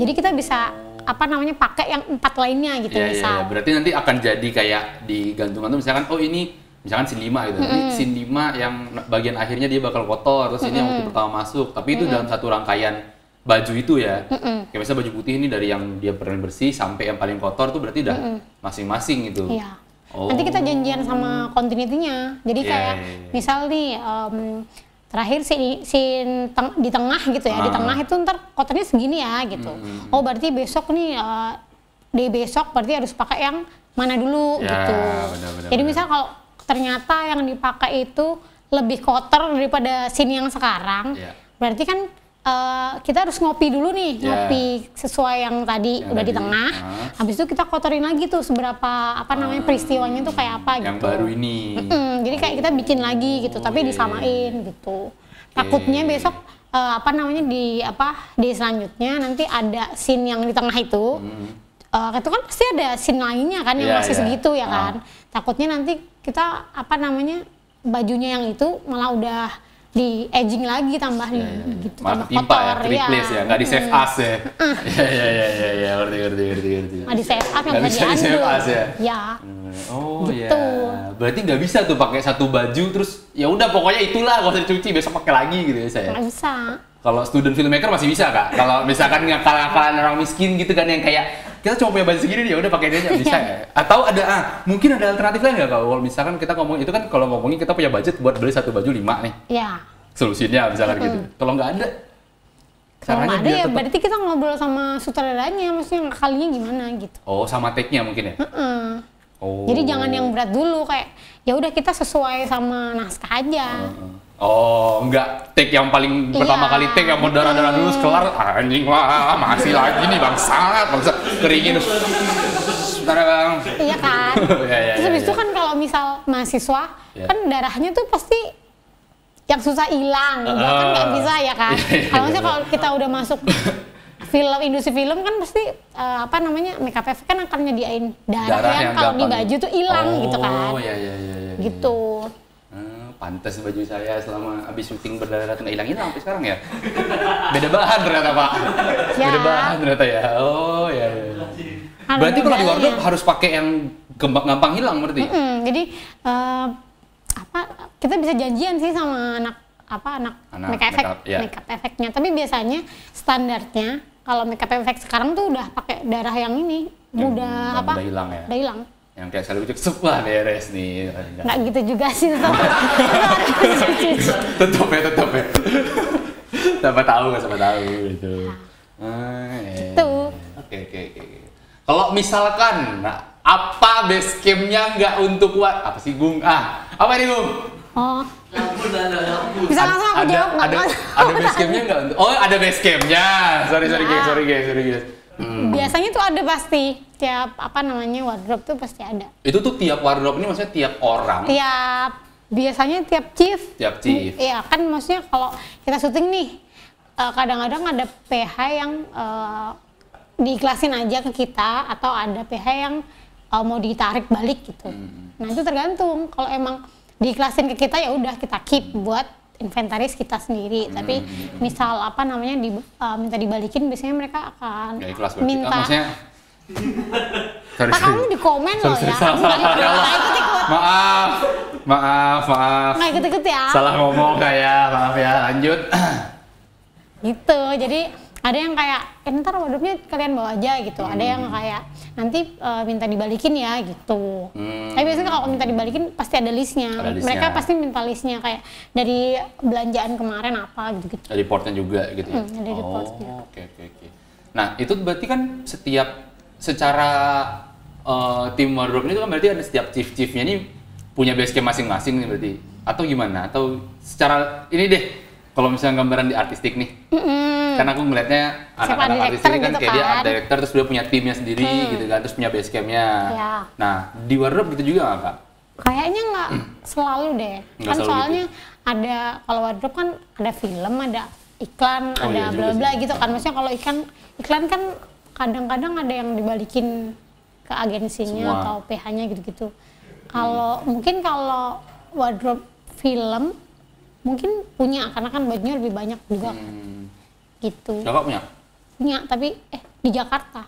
Jadi kita bisa apa namanya pakai yang 4 lainnya gitu misal. Berarti nanti akan jadi kayak di gantungan tuh misalkan oh ini misalkan scene 5 gitu. Ini scene 5 yang bagian akhirnya dia bakal kotor, terus ini yang waktu pertama masuk. Tapi itu dalam satu rangkaian baju itu ya. Kayak misalnya baju putih ini dari yang dia pernah bersih sampai yang paling kotor tuh berarti udah masing-masing gitu. Iya. Nanti kita janjian sama continuity-nya. Jadi kayak misal nih terakhir scene di tengah gitu ya. Di tengah itu ntar kotornya segini ya gitu. Oh berarti besok nih di besok berarti harus pakai yang mana dulu gitu. Benar, jadi misal kalau ternyata yang dipakai itu lebih kotor daripada scene yang sekarang, berarti kan kita harus ngopi dulu nih, ngopi sesuai yang tadi udah di tengah. Habis itu kita kotorin lagi tuh seberapa apa namanya peristiwanya tuh kayak apa gitu. Yang baru ini. Jadi kayak kita bikin lagi gitu, tapi disamain gitu. Takutnya besok apa namanya di selanjutnya nanti ada scene yang di tengah itu. Itu kan pasti ada scene lainnya kan yang masih segitu ya kan. Takutnya nanti kita apa namanya bajunya yang itu malah udah di edging lagi tambah gitu, tambah kotor replace ya, nggak di save as ya. Iya, ngerti. Nggak di save as, nggak bisa di save as ya. Ya. Oh gitu. Berarti nggak bisa tuh pakai satu baju terus ya udah pokoknya itulah nggak usah dicuci besok pakai lagi gitu ya saya. Nggak bisa. Kalau student filmmaker masih bisa Kak. Kalau misalkan ngakal-ngakalan orang miskin gitu kan yang kayak kita cuma punya baju segini nih, ya udah pakai ini aja bisa ya. Atau ada mungkin ada alternatif lain nggak kalau misalkan kita ngomong itu kan kalau ngomongin kita punya budget buat beli satu baju 5 nih. Iya. Solusinya misalkan gitu. Kalau nggak ada, kalau nggak ada ya berarti kita ngobrol sama sutradaranya, maksudnya ngakalinya gimana gitu. Oh, sama take-nya mungkin ya. Oh. Jadi jangan yang berat dulu kayak ya udah kita sesuai sama naskah aja. Oh, enggak take yang paling pertama kali take yang berdarah-darah dulu kelar anjing lah masih lagi nih bangsa keringin. Sebentar Bang. Iya kan. Terus habis itu kan kalau misal mahasiswa kan darahnya tuh pasti yang susah hilang, kan nggak bisa ya kan. Kalau misalnya kalau kita udah masuk industri film kan pasti apa namanya makeup effect kan akan nyediain darah yang kalau di baju tuh hilang gitu kan. Oh iya. Gitu. Pantas baju saya selama habis syuting berdarah kena hilang sampai sekarang ya. Beda bahan ternyata Pak. Beda bahan ternyata ya. Oh ya. Berarti kalau di wardrobe harus pakai yang gampang hilang berarti. Jadi kita bisa janjian sih sama anak makeup effect-nya. Tapi biasanya standarnya kalau makeup effect sekarang tuh udah pakai darah yang ini mudah hilang ya. Udah hilang. Yang kayak sekali ucek wah beres nih. Nggak gitu juga sih tetap ya. Sama tahu gitu. Gitu. Oke. Kalau misalkan apa base camp-nya nggak untuk apa sih Gung? Apa nih Gung? Oh. Bisa langsung aku jawab nggak? Ada base camp-nya nggak untuk? Oh ada base camp-nya. Sorry guys. Biasanya tuh ada pasti tiap wardrobe tuh pasti ada. Itu tuh tiap wardrobe ini maksudnya tiap orang? Biasanya tiap chief. Iya kan maksudnya kalau kita syuting nih kadang-kadang ada PH yang diiklasin aja ke kita atau ada PH yang mau ditarik balik gitu. Nah itu tergantung. Kalau emang diiklasin ke kita ya udah kita keep buat inventaris kita sendiri. Tapi misal minta dibalikin biasanya mereka akan minta. Maksudnya kamu di komen loh ya. Maaf. Nggak ikut-ikut ya. Salah ngomong kayak maaf ya. Lanjut. Gitu. Jadi ada yang kayak ntar wardrobe-nya kalian bawa aja gitu. Ada yang kayak nanti minta dibalikin ya gitu. Tapi biasanya kalau minta dibalikin pasti ada listnya. Mereka pasti minta listnya kayak dari belanjaan kemarin apa gitu. Ada reportnya juga gitu ya? Ada reportnya. Oke. Nah itu berarti kan secara tim wardrobe ini kan berarti ada setiap chief-chiefnya ini punya base camp masing-masing nih berarti? Atau gimana? Atau secara ini deh, kalau misalnya gambaran di artistik nih, karena aku ngeliatnya anak-anak artis ini kan kayak dia art director terus dia punya timnya sendiri gitu kan, terus punya base campnya. Nah di wardrobe gitu juga nggak Kak? Kayaknya nggak selalu deh. Kan soalnya gitu. Ada kalau wardrobe kan ada film, ada iklan, ada bla-bla gitu kan. Maksudnya kalau iklan kan kadang-kadang ada yang dibalikin ke agensinya atau PH-nya gitu-gitu. Mungkin kalau wardrobe film mungkin punya karena kan bajunya lebih banyak juga kan. Gitu. Kakak punya? Punya, tapi di Jakarta.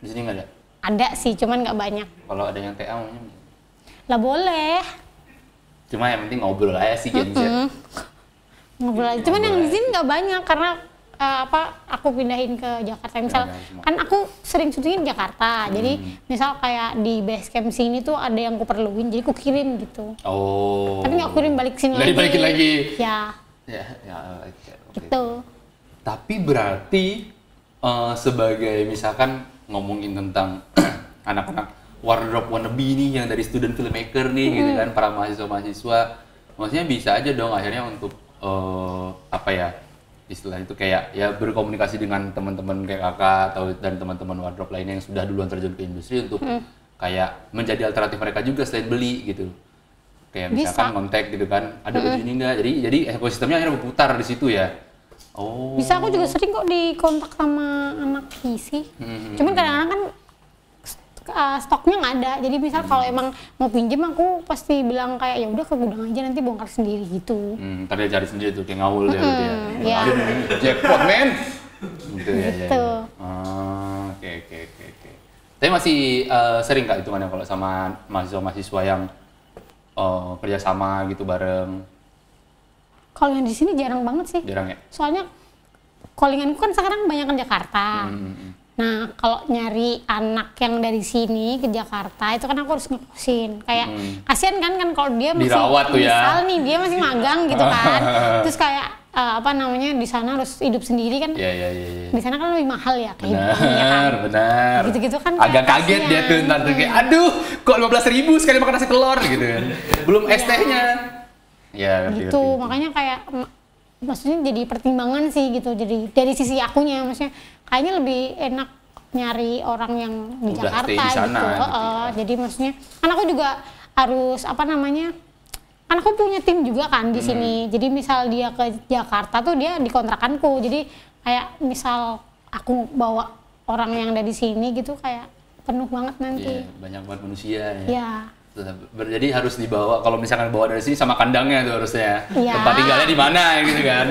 Di sini nggak ada? Ada sih, cuman nggak banyak. Kalau ada yang TA maunya? Lah boleh. Cuma yang penting ngobrol aja sih Gen Z. Ngobrol aja. Cuman yang di sini nggak banyak karena aku pindahin ke Jakarta. Misal kan aku sering syutingin di Jakarta. Jadi misal kayak di base camp sini tuh ada yang aku perluin, jadi aku kirim gitu. Oh. Tapi nggak kirim balik sini lagi. Balikin lagi. Ya. Okay. Gitu. Tapi berarti sebagai misalkan ngomongin tentang anak-anak wardrobe wannabe nih yang dari student filmmaker nih gitu kan, para mahasiswa-mahasiswa, maksudnya bisa aja dong akhirnya untuk istilah itu kayak ya berkomunikasi dengan teman-teman kayak kakak atau dan teman-teman wardrobe lainnya yang sudah duluan terjun ke industri untuk kayak menjadi alternatif mereka juga selain beli gitu. Kayak misalkan kontak gitu kan, ada baju ini enggak, jadi ekosistemnya akhirnya berputar di situ ya. Oh. Bisa, aku juga sering kok dikontak sama anak PC. Cuman kadang-kadang kan stoknya nggak ada. Jadi misal kalau emang mau pinjem aku pasti bilang kayak ya udah ke gudang aja nanti bongkar sendiri gitu. Ntar dia cari sendiri tuh kayak ngawul dia gitu ya. Ya. Aduh, jackpot men. Gitu ya. Gitu. Oke. Tapi masih sering Kak hitungannya kalau sama mahasiswa-mahasiswa yang kerjasama gitu bareng? Kalau yang di sini jarang banget sih. Jarang ya? Soalnya callinganku kan sekarang banyak ke Jakarta. Nah, kalau nyari anak yang dari sini ke Jakarta itu kan aku harus ngekosin. Kayak kasihan kan kalau dia masih dirawat tuh ya. Misal nih dia masih magang gitu kan. Terus kayak di sana harus hidup sendiri kan. Iya. Di sana kan lebih mahal ya kehidupannya kan. Benar. Gitu-gitu kan agak kaget dia tuh ntar tuh kayak aduh kok 15.000 sekali makan nasi telur gitu kan. Belum ST-nya. Ya, gitu. Makanya kayak maksudnya jadi pertimbangan sih gitu. Jadi dari sisi akunya maksudnya kayaknya lebih enak nyari orang yang di udah Jakarta di sana, gitu. Jadi maksudnya kan aku juga harus kan aku punya tim juga kan di sini. Jadi misal dia ke Jakarta tuh dia di kontrakanku. Jadi kayak misal aku bawa orang yang dari sini gitu kayak penuh banget nanti. Iya, banyak banget manusia ya. Iya. Jadi harus dibawa, kalau misalkan bawa dari sini sama kandangnya tuh harusnya. Ya. Tempat tinggalnya di mana gitu kan.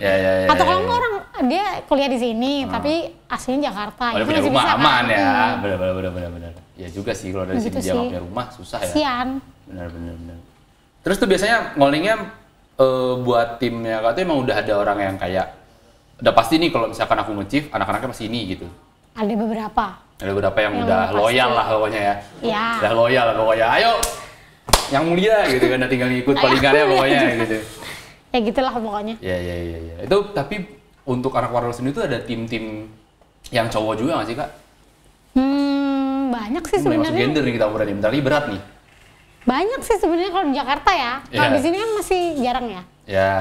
Ya. Atau kalau enggak orang dia kuliah di sini tapi aslinya Jakarta. Udah punya rumah aman kan? Ya. Benar. Ya juga sih kalau dari gitu sini dia nggak punya rumah susah ya. Kasian. Benar. Terus tuh biasanya ngollingnya buat timnya Kak tuh emang udah ada orang yang kayak udah pasti nih kalau misalkan aku nge-chief anak-anaknya masih ini gitu. Ada beberapa. Ada beberapa yang udah loyal lah pokoknya ya. Iya. Udah loyal lah pokoknya. Ayo yang mulia gitu kan, tinggal ngikut palingannya pokoknya gitu. Ya gitulah pokoknya. Iya. Itu tapi untuk anak wardrobe sendiri tuh ada tim-tim yang cowok juga nggak sih Kak? Banyak sih sebenarnya. Masuk gender nih kita ngobrol nih, bentar lagi berat nih. Banyak sih sebenarnya kalau di Jakarta ya. Kalau di sini kan masih jarang ya. Ya.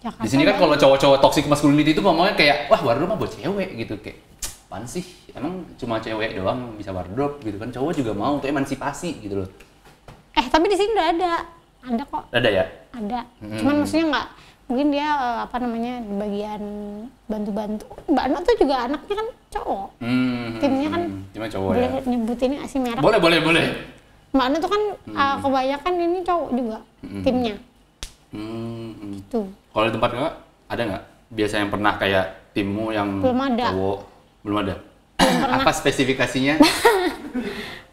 Jakarta di sini kan kalau cowok-cowok toxic masculinity itu ngomongnya kayak wah wardrobe mah buat cewek gitu kayak. Apaan sih? Emang cuma cewek doang bisa wardrobe gitu kan? Cowok juga mau untuk emansipasi gitu loh. Tapi di sini udah ada. Ada kok. Ada ya? Ada. Cuman maksudnya nggak, mungkin dia di bagian bantu-bantu. Mbak Nok tuh juga anaknya kan cowok. Timnya kan timnya cowok boleh ya? nyebut ini nggak sih merek? Boleh. Mbak Nok tuh kan kebanyakan ini cowok juga timnya. Gitu. Kalau di tempat Kakak ada nggak? Biasa yang pernah kayak timmu yang cowok? Belum ada. Apa spesifikasinya?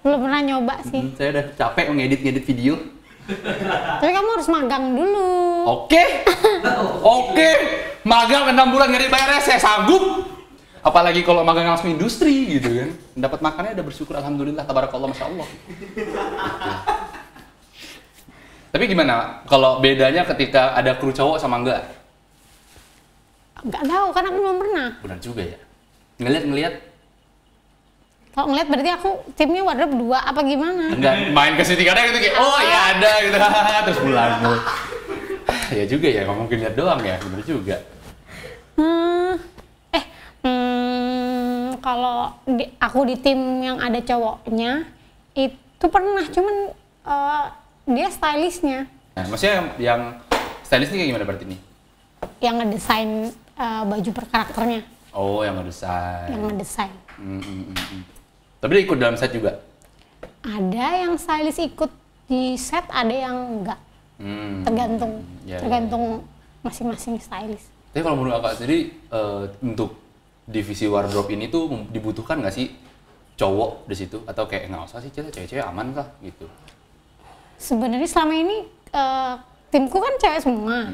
Belum pernah nyoba sih. Saya udah capek ngedit video. Tapi kamu harus magang dulu. Oke. Magang 6 bulan nggak dibayar saya sanggup. Apalagi kalau magang langsung industri gitu kan. Dapat makannya udah bersyukur alhamdulillah tabarakallah masya Allah. Tapi gimana kalau bedanya ketika ada kru cowok sama enggak? Enggak tahu karena aku belum pernah. Benar juga ya. Ngeliat. Kalau ngeliat berarti aku timnya wardrobe 2 apa gimana? Enggak, main ke situ kadang gitu kayak oh ya ada gitu terus pulang. Ya juga ya, nggak mungkin lihat doang ya, bener juga. Kalau aku di tim yang ada cowoknya itu pernah, cuman dia stylistnya. Nah, maksudnya yang stylist ini kayak gimana berarti nih? Yang ngedesain baju per karakternya. Oh, yang ngedesain. Yang ngedesain. Tapi dia ikut dalam set juga? Ada yang stylist ikut di set, ada yang enggak. Tergantung masing-masing stylist. Tapi kalau menurut Kakak sendiri, untuk divisi wardrobe ini tuh dibutuhkan nggak sih cowok di situ? Atau kayak nggak usah sih, cewek-cewek aman kah gitu? Sebenarnya selama ini timku kan cewek semua.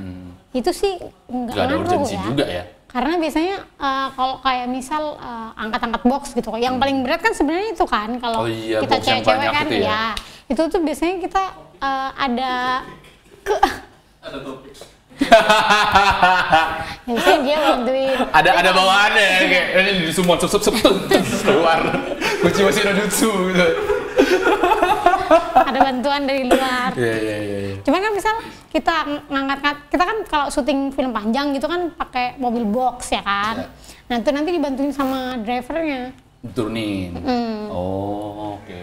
Itu sih nggak ada urgensi ya. juga ya? Karena biasanya kalau kayak misal angkat-angkat box gitu, yang paling berat kan sebenarnya itu kan, kalau kita cewek-cewek kan itu ya? Itu tuh biasanya kita ada yang saya dia bantuin. Ada bawaannya kayak ini semua keluar kunci mesin no jutsu gitu. Ada bantuan dari luar. Iya. Cuman kan misal kita ngangkat, kita kan kalau syuting film panjang gitu kan pakai mobil box ya kan. Nah itu nanti dibantuin sama drivernya. Turunin. Oh, oke.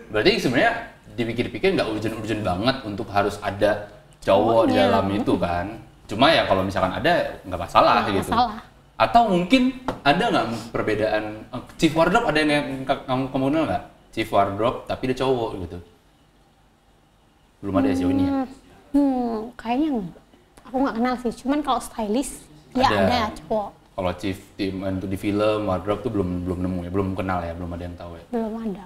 Berarti sebenarnya dipikir-pikir nggak urgent banget untuk harus ada cowok di dalam itu kan. Cuma ya kalau misalkan ada nggak masalah gitu. Atau mungkin ada nggak perbedaan chief wardrobe, ada yang kamu kenal nggak? Chief wardrobe tapi dia cowok gitu. Belum ada sejauh ini ya? Kayaknya aku nggak kenal sih. Cuman kalau stylist ya ada cowok. Kalau chief tim untuk di film wardrobe tuh belum nemu ya, belum kenal ya, belum ada yang tahu ya. Belum ada.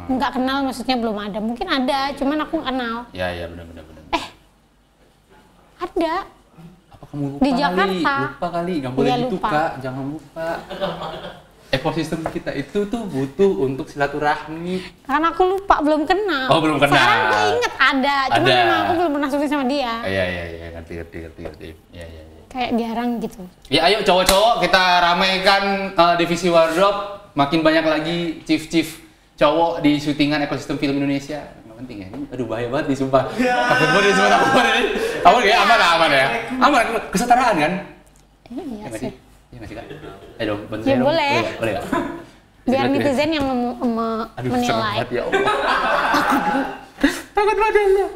Nggak kenal maksudnya belum ada. Mungkin ada, cuman aku nggak kenal. Ya benar. Ada. Apa kamu lupa di Jakarta? Lupa kali, nggak boleh gitu Kak, jangan lupa. Ekosistem kita itu tuh butuh untuk silaturahmi. Karena aku lupa, belum kenal. Oh, belum kenal. Sekarang aku inget ada, cuma memang aku belum pernah syuting sama dia. Iya, ngerti. Iya. Kayak jarang gitu. Ya ayo cowok-cowok kita ramaikan divisi wardrobe, makin banyak lagi chief cowok di syutingan ekosistem film Indonesia. Nggak penting ya, ini aduh bahaya banget nih sumpah. Takut banget ini. Aman ya, aman ya. Aman, kesetaraan kan? Iya sih. Iya nggak sih Kak? Ayo dong, bantuin dong. Boleh Kak? Biar netizen yang menilai. Aduh, ya Allah. Takut banget ya.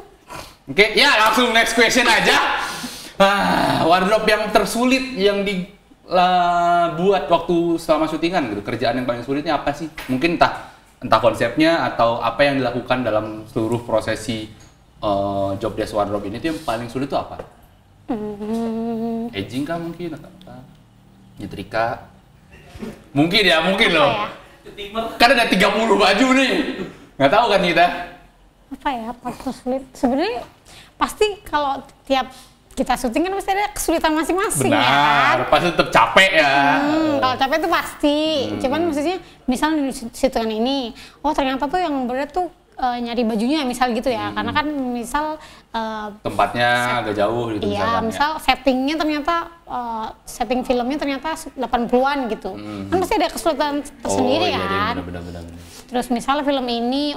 Oke, ya langsung next question aja. Wardrobe yang tersulit yang dibuat waktu selama syutingan gitu. Kerjaan yang paling sulitnya apa sih? Mungkin entah konsepnya atau apa yang dilakukan dalam seluruh prosesi job desk wardrobe ini tuh yang paling sulit itu apa? Aging kah mungkin atau apa? Nyetrika? Mungkin loh. Kan ada 30 baju nih. Nggak tahu kan kita? Apa ya, part sulit? Sebenarnya pasti kalau tiap kita syuting kan pasti ada kesulitan masing-masing. Benar, ya kan? Pasti tetap capek ya. Kalau capek itu pasti. Cuman maksudnya misalnya di syutingan ini, ternyata tuh yang berat tuh nyari bajunya misal gitu ya. Karena kan misal tempatnya agak jauh gitu. Iya, misal settingnya ternyata setting filmnya ternyata 80-an gitu. Kan pasti ada kesulitan tersendiri kan. Benar. Terus misalnya film ini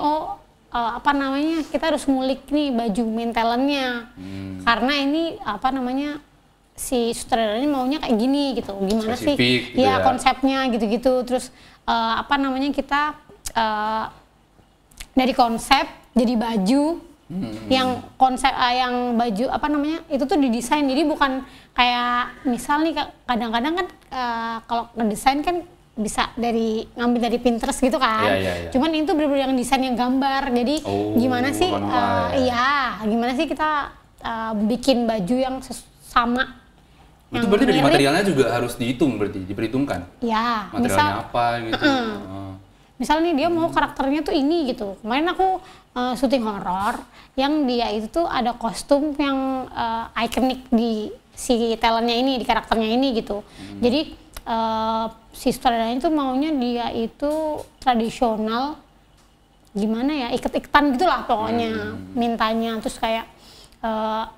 kita harus ngulik nih baju main talentnya. Karena ini si sutradaranya maunya kayak gini gitu. Gimana spesifik, sih? Gitu ya, konsepnya gitu-gitu. Terus kita dari konsep jadi baju yang konsep yang baju itu tuh didesain. Jadi bukan kayak misal nih kadang-kadang kan kalau ngedesain kan bisa ngambil dari Pinterest gitu kan. Iya. Cuman itu bener-bener yang desain yang gambar. Jadi gimana sih gimana sih kita bikin baju yang sama. Itu berarti dari materialnya juga harus diperhitungkan. Iya, materialnya apa gitu. Misalnya nih dia mau karakternya tuh ini gitu. Kemarin aku syuting horor yang dia itu tuh ada kostum yang ikonik di si talentnya ini, di karakternya ini gitu. Jadi si sutradaranya itu maunya dia itu tradisional, gimana ya, iket-iketan gitulah pokoknya mintanya. Terus kayak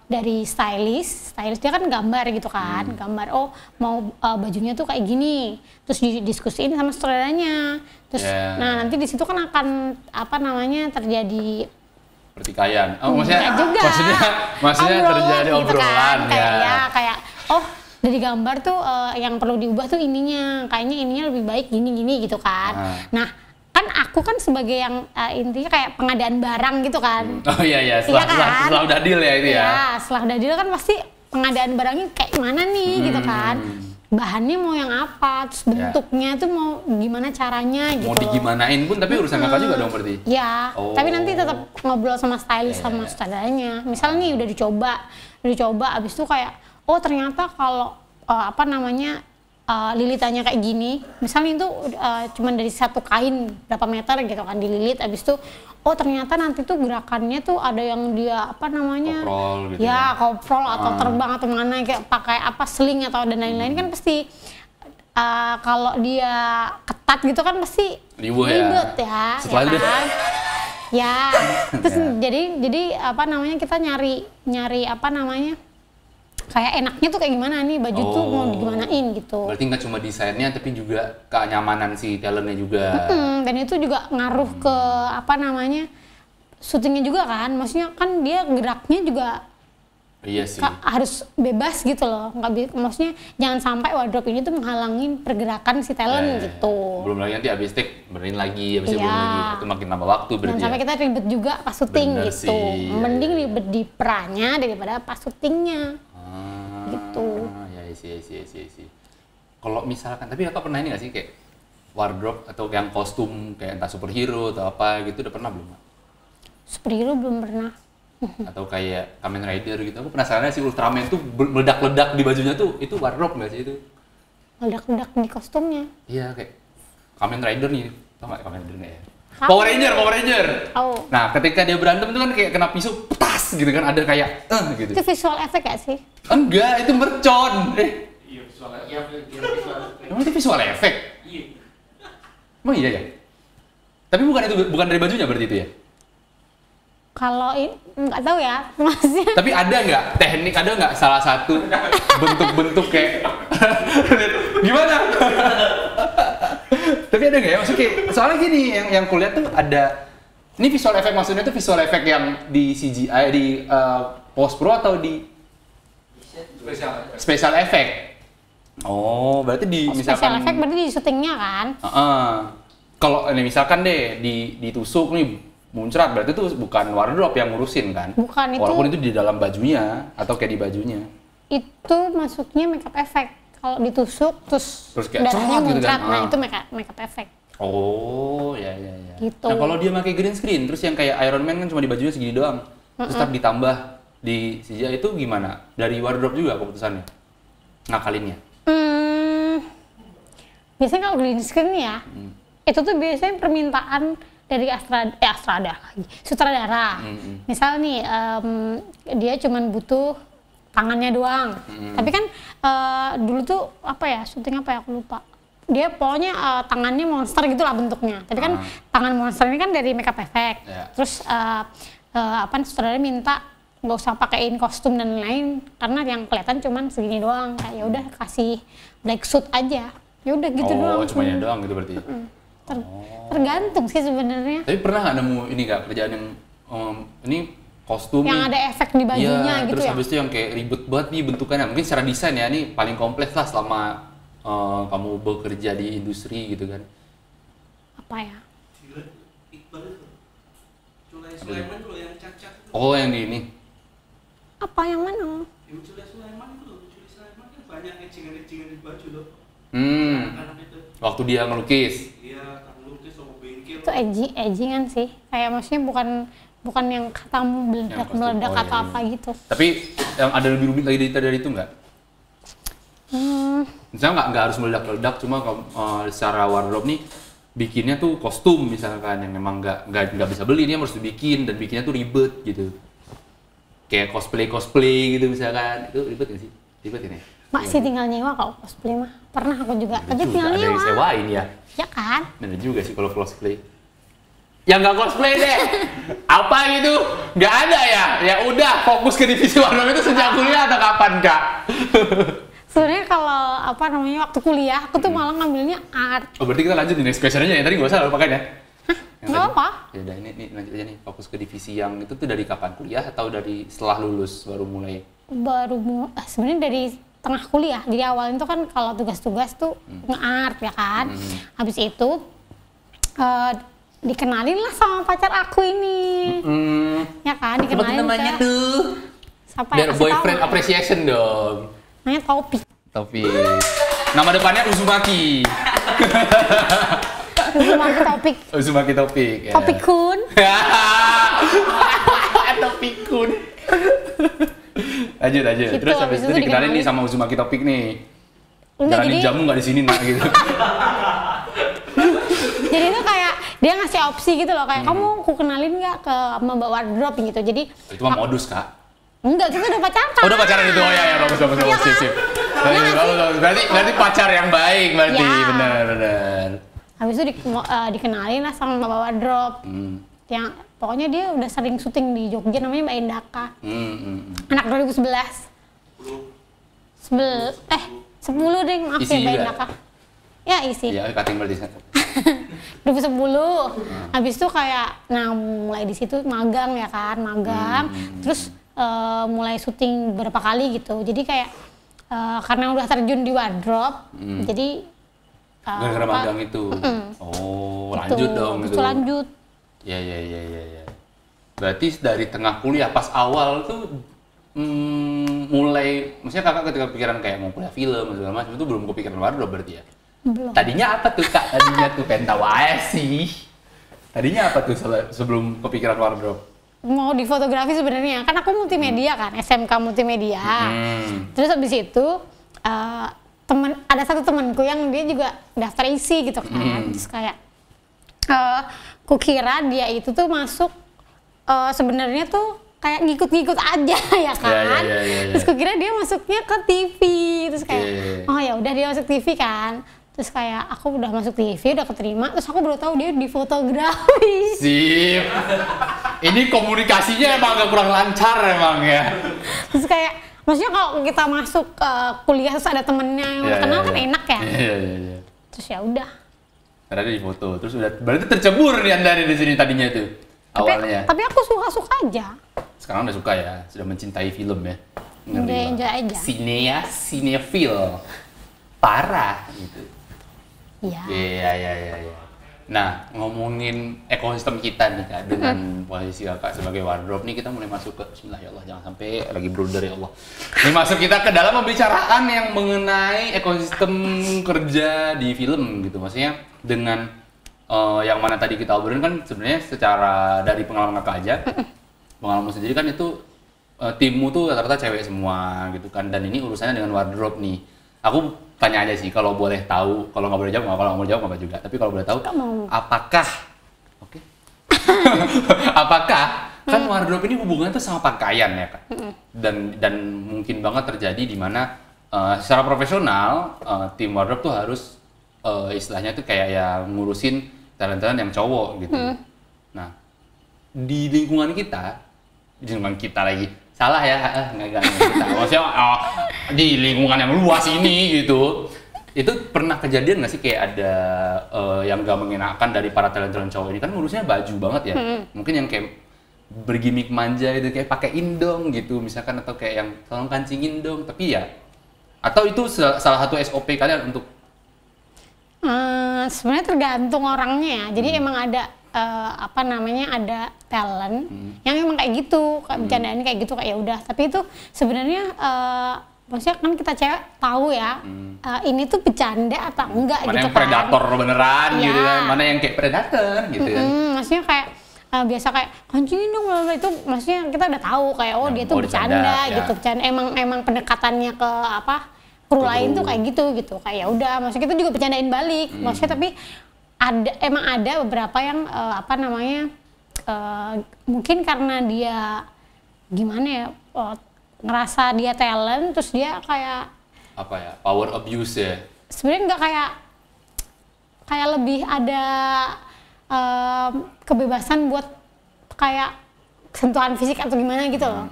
dari stylist dia kan gambar gitu kan, gambar mau bajunya tuh kayak gini, terus didiskusiin sama sutradaranya. Terus nah nanti di situ kan akan terjadi pertikaian. Maksudnya terjadi gitu obrolan kan? Kayak dari gambar tuh yang perlu diubah tuh ininya, kayaknya ininya lebih baik gini gitu kan. Nah kan aku kan sebagai yang intinya kayak pengadaan barang gitu kan. Iya. Setelah udah deal ya itu ya. Iya, setelah udah deal kan pasti pengadaan barangnya kayak mana nih gitu kan. bahannya mau yang apa, terus bentuknya tuh mau gimana caranya gitu. Mau digimanain pun tapi urusan kakak juga dong berarti? Ya, tapi nanti tetap ngobrol sama stylist sama saudaranya. Misalnya nih udah dicoba, abis itu kayak, oh ternyata kalau lilitannya kayak gini, misalnya itu cuma dari satu kain berapa meter gitu kan dililit, abis itu oh ternyata nanti tuh gerakannya tuh ada yang dia koprol gitu koprol atau terbang atau mana kayak pakai sling atau dan lain-lain kan pasti kalau dia ketat gitu kan pasti ribet ya. Setelah itu ya terus jadi kita nyari kayak enaknya tuh kayak gimana nih baju tuh mau digimanain gitu. Berarti nggak cuma desainnya tapi juga kenyamanan si talentnya juga. Dan itu juga ngaruh ke syutingnya juga kan. Maksudnya kan dia geraknya juga harus bebas gitu loh. Maksudnya jangan sampai wardrobe ini tuh menghalangin pergerakan si talent gitu. Belum lagi nanti abis take benerin lagi, belum lagi itu makin nambah waktu berarti. Jangan sampai kita ribet juga pas syuting gitu. Mending ribet di perannya daripada pas syutingnya. Gitu. Iya. Kalau misalkan, tapi kakak pernah ini nggak sih kayak wardrobe atau yang kostum kayak entah superhero atau apa gitu udah pernah belum? Superhero belum pernah. Atau kayak Kamen Rider gitu, aku penasaran sih Ultraman tuh meledak-ledak di bajunya tuh itu wardrobe nggak sih itu? Meledak-ledak di kostumnya? Iya kayak Kamen Rider nih, tau nggak Kamen Rider nggak ya? Power Ranger. Oh. Nah, ketika dia berantem itu kan kayak kena pisau, petas gitu kan, ada kayak gitu. Itu visual effect gak sih? Enggak, itu mercon. Iya, visual effect. Emang itu visual effect? Iya. Emang iya ya? Tapi bukan dari bajunya berarti itu ya? Kalau nggak tahu ya, maksudnya. Tapi ada nggak teknik, ada nggak salah satu bentuk-bentuk kayak gimana? Tapi ada nggak ya? Maksudnya kayak, soalnya gini, yang kulihat tuh ada, ini visual effect maksudnya tuh visual effect yang di CGI, di post pro atau di special effect? Oh, berarti misalkan special effect berarti di syutingnya kan? Kalau ini misalkan deh ditusuk nih muncrat, berarti itu bukan wardrobe yang ngurusin kan? Bukan, walaupun itu di dalam bajunya atau kayak di bajunya. Itu masuknya makeup effect. Kalau ditusuk terus kayak darahnya muncrat, gitu kan? nah itu makeup effect. Oh, ya. Gitu. Nah, kalau dia pakai green screen, terus yang kayak Iron Man kan cuma di bajunya segini doang, terus tetap ditambah di CGI itu gimana? Dari wardrobe juga keputusannya? Ngakalinnya? Biasanya kalau green screen ya, itu tuh biasanya permintaan dari sutradara. Misal nih, dia cuma butuh tangannya doang. Tapi kan dulu tuh syuting apa ya, aku lupa. Dia pokoknya tangannya monster gitu lah bentuknya. Tapi kan tangan monster ini kan dari makeup effect. Terus sutradara minta nggak usah pakein kostum dan lain karena yang kelihatan cuman segini doang. Kayak ya udah kasih black suit aja. Ya udah gitu doang. Oh, cuma ya doang gitu berarti. Tergantung sih sebenarnya. Tapi pernah nggak nemu ini nggak kerjaan yang ini kostum yang ada efek di bajunya gitu terus ya? Habis itu yang kayak ribet banget nih bentukannya. Mungkin secara desain ya, ini paling kompleks lah selama kamu bekerja di industri gitu kan. Apa ya? Iqbal itu. Sulaiman tuh yang cacat. Oh, yang di ini. Apa yang mana? Yang Sulaiman itu loh. Sulaiman kan banyak etchingan-etchingan di baju loh. Anak itu. Waktu dia ngelukis. Iya, ngelukis sama bengkel. Itu edgingan sih. Kayak maksudnya bukan yang katamu meledak atau apa gitu. Tapi yang ada lebih rumit lagi dari itu nggak? Misalnya nggak harus meledak-ledak, cuma secara wardrobe nih bikinnya tuh kostum misalkan yang memang nggak bisa beli, ini harus dibikin dan bikinnya tuh ribet gitu. Kayak cosplay gitu misalkan, itu ribet nggak sih? Ribet ini? Masih tinggal nyewa kalau cosplay mah. Pernah aku juga. Tapi tinggal nyewa. Ada yang sewain ya? Ya kan? Bener juga sih kalau cosplay. Ya nggak cosplay deh. Apa gitu? Nggak ada ya? Ya udah fokus ke divisi wardrobe itu sejak kuliah atau kapan Kak? Sebenarnya kalau waktu kuliah aku tuh malah ngambilnya art. Oh berarti kita lanjut di next question aja ya, tadi nggak usah lupakan ya? Nggak apa? Ya udah ini lanjut aja nih, fokus ke divisi yang itu tuh dari kapan kuliah atau dari setelah lulus baru mulai? Sebenarnya dari tengah kuliah. Jadi awal itu kan kalau tugas-tugas tuh nge-art ya kan. Habis itu dikenalin lah sama pacar aku ini. Ya kan, dikenalin namanya tuh? Siapa biar boyfriend appreciation dong. Namanya Taufik. Taufik. Nama depannya Uzumaki. Uzumaki Topik. Uzumaki Topik. Ya. Topik Kun. Topik Kun. Lanjut. Gitu, Terus habis itu dikenalin nih sama Uzumaki Topik nih. Enggak, Jalanin jadi, jamu nggak di sini nak gitu. Jadi itu kayak dia ngasih opsi gitu loh, kayak kamu aku kenalin nggak ke Mbak Wardrobe gitu. Jadi itu mah modus kak. enggak, kita udah pacaran. Oh, udah pacaran itu. Oh ya, bagus. Iya kan? Sip. Berarti pacar yang baik berarti. Ya. Bener. Habis itu dikenalin lah sama Mbak Wardrobe. Yang pokoknya dia udah sering syuting di Jogja, namanya Mbak Endaka. Anak 2011. 10 deh, maaf Isi ya Mbak juga? Endaka. Ya isi. Iya, cutting berarti. 2010. Habis itu kayak, nah mulai di situ magang ya kan, terus mulai syuting berapa kali gitu. Jadi kayak karena udah terjun di wardrobe, jadi gara-gara magang itu. Oh, lanjut gitu, dong terus itu. lanjut. Ya. Berarti dari tengah kuliah pas awal tuh mulai, maksudnya kakak ketika pikiran kayak mau kuliah film segala macam itu belum kepikiran wardrobe berarti ya? Belum. Tadinya apa tuh kak? Tadinya tuh pengen tahu aja sih. Tadinya apa tuh sebelum kepikiran wardrobe? Mau di fotografi sebenarnya, kan aku multimedia kan, SMK multimedia. Terus habis itu ada satu temanku yang dia juga daftar isi gitu kan. Terus kayak kukira dia itu tuh masuk sebenarnya tuh kayak ngikut-ngikut aja ya kan. Ya. Terus kukira dia masuknya ke TV. Terus kayak oh ya udah dia masuk TV kan. Terus kayak aku udah masuk TV, udah keterima, terus aku baru tahu dia di fotografi. Sip. Ini komunikasinya emang agak kurang lancar emang ya. Terus kayak, maksudnya kalau kita masuk kuliah terus ada temennya yang kenal kan enak ya. Iya. Terus ya udah. Karena dia di foto, terus udah berarti tercebur nih Anda di sini tadinya tuh awalnya. Tapi aku suka-suka aja. Sekarang udah suka ya, sudah mencintai film ya. Udah enjoy aja. Sinefil. Parah gitu. Iya. Iya. Nah, ngomongin ekosistem kita nih Kak, dengan posisi Kakak sebagai wardrobe nih, kita mulai masuk ke bismillah ya Allah, jangan sampai lagi bruder ya Allah. Ini masuk kita ke dalam pembicaraan yang mengenai ekosistem kerja di film gitu. Maksudnya dengan yang mana tadi kita obrolin kan sebenarnya secara dari pengalaman Kakak aja, pengalaman sendiri kan itu timmu tuh rata-rata cewek semua gitu kan, dan ini urusannya dengan wardrobe nih. Aku tanya aja sih, kalau boleh tahu, kalau nggak boleh jawab nggak, kalau nggak mau jawab nggak juga, tapi kalau boleh tahu, apakah kan wardrobe ini hubungannya tuh sama pakaian ya kan, dan mungkin banget terjadi di mana secara profesional tim wardrobe tuh harus istilahnya tuh kayak ya ngurusin talent-talent yang cowok gitu. Nah, di lingkungan kita lagi salah ya, nggak kita. Maksudnya di lingkungan yang luas ini gitu, itu pernah kejadian nggak sih kayak ada yang gak mengenakan dari para talent-talent cowok ini, kan ngurusnya baju banget ya, mungkin yang kayak bergimik manja gitu, kayak pakai indong gitu misalkan, atau kayak yang tolong kancingin dong, tapi ya, atau itu salah satu SOP kalian untuk sebenarnya tergantung orangnya ya. Jadi emang ada ada talent yang emang kayak gitu, bercandaan kayak gitu, kayak ya udah. Tapi itu sebenarnya maksudnya kan kita cewek tahu ya, ini tuh bercanda atau enggak mana gitu yang predator beneran ya. Gitu kan, mana yang kayak predator gitu kan. Maksudnya kayak biasa kayak kancingin dong, itu maksudnya kita udah tahu kayak dia tuh bercanda gitu, bercanda. Emang pendekatannya ke kru lain tuh kayak gitu kayak ya udah, maksudnya kita juga bercandain balik, maksudnya. Tapi emang ada beberapa yang mungkin karena dia gimana ya, ngerasa dia talent, terus dia kayak power abuse ya. Sebenarnya nggak kayak lebih ada kebebasan buat kayak sentuhan fisik atau gimana gitu loh.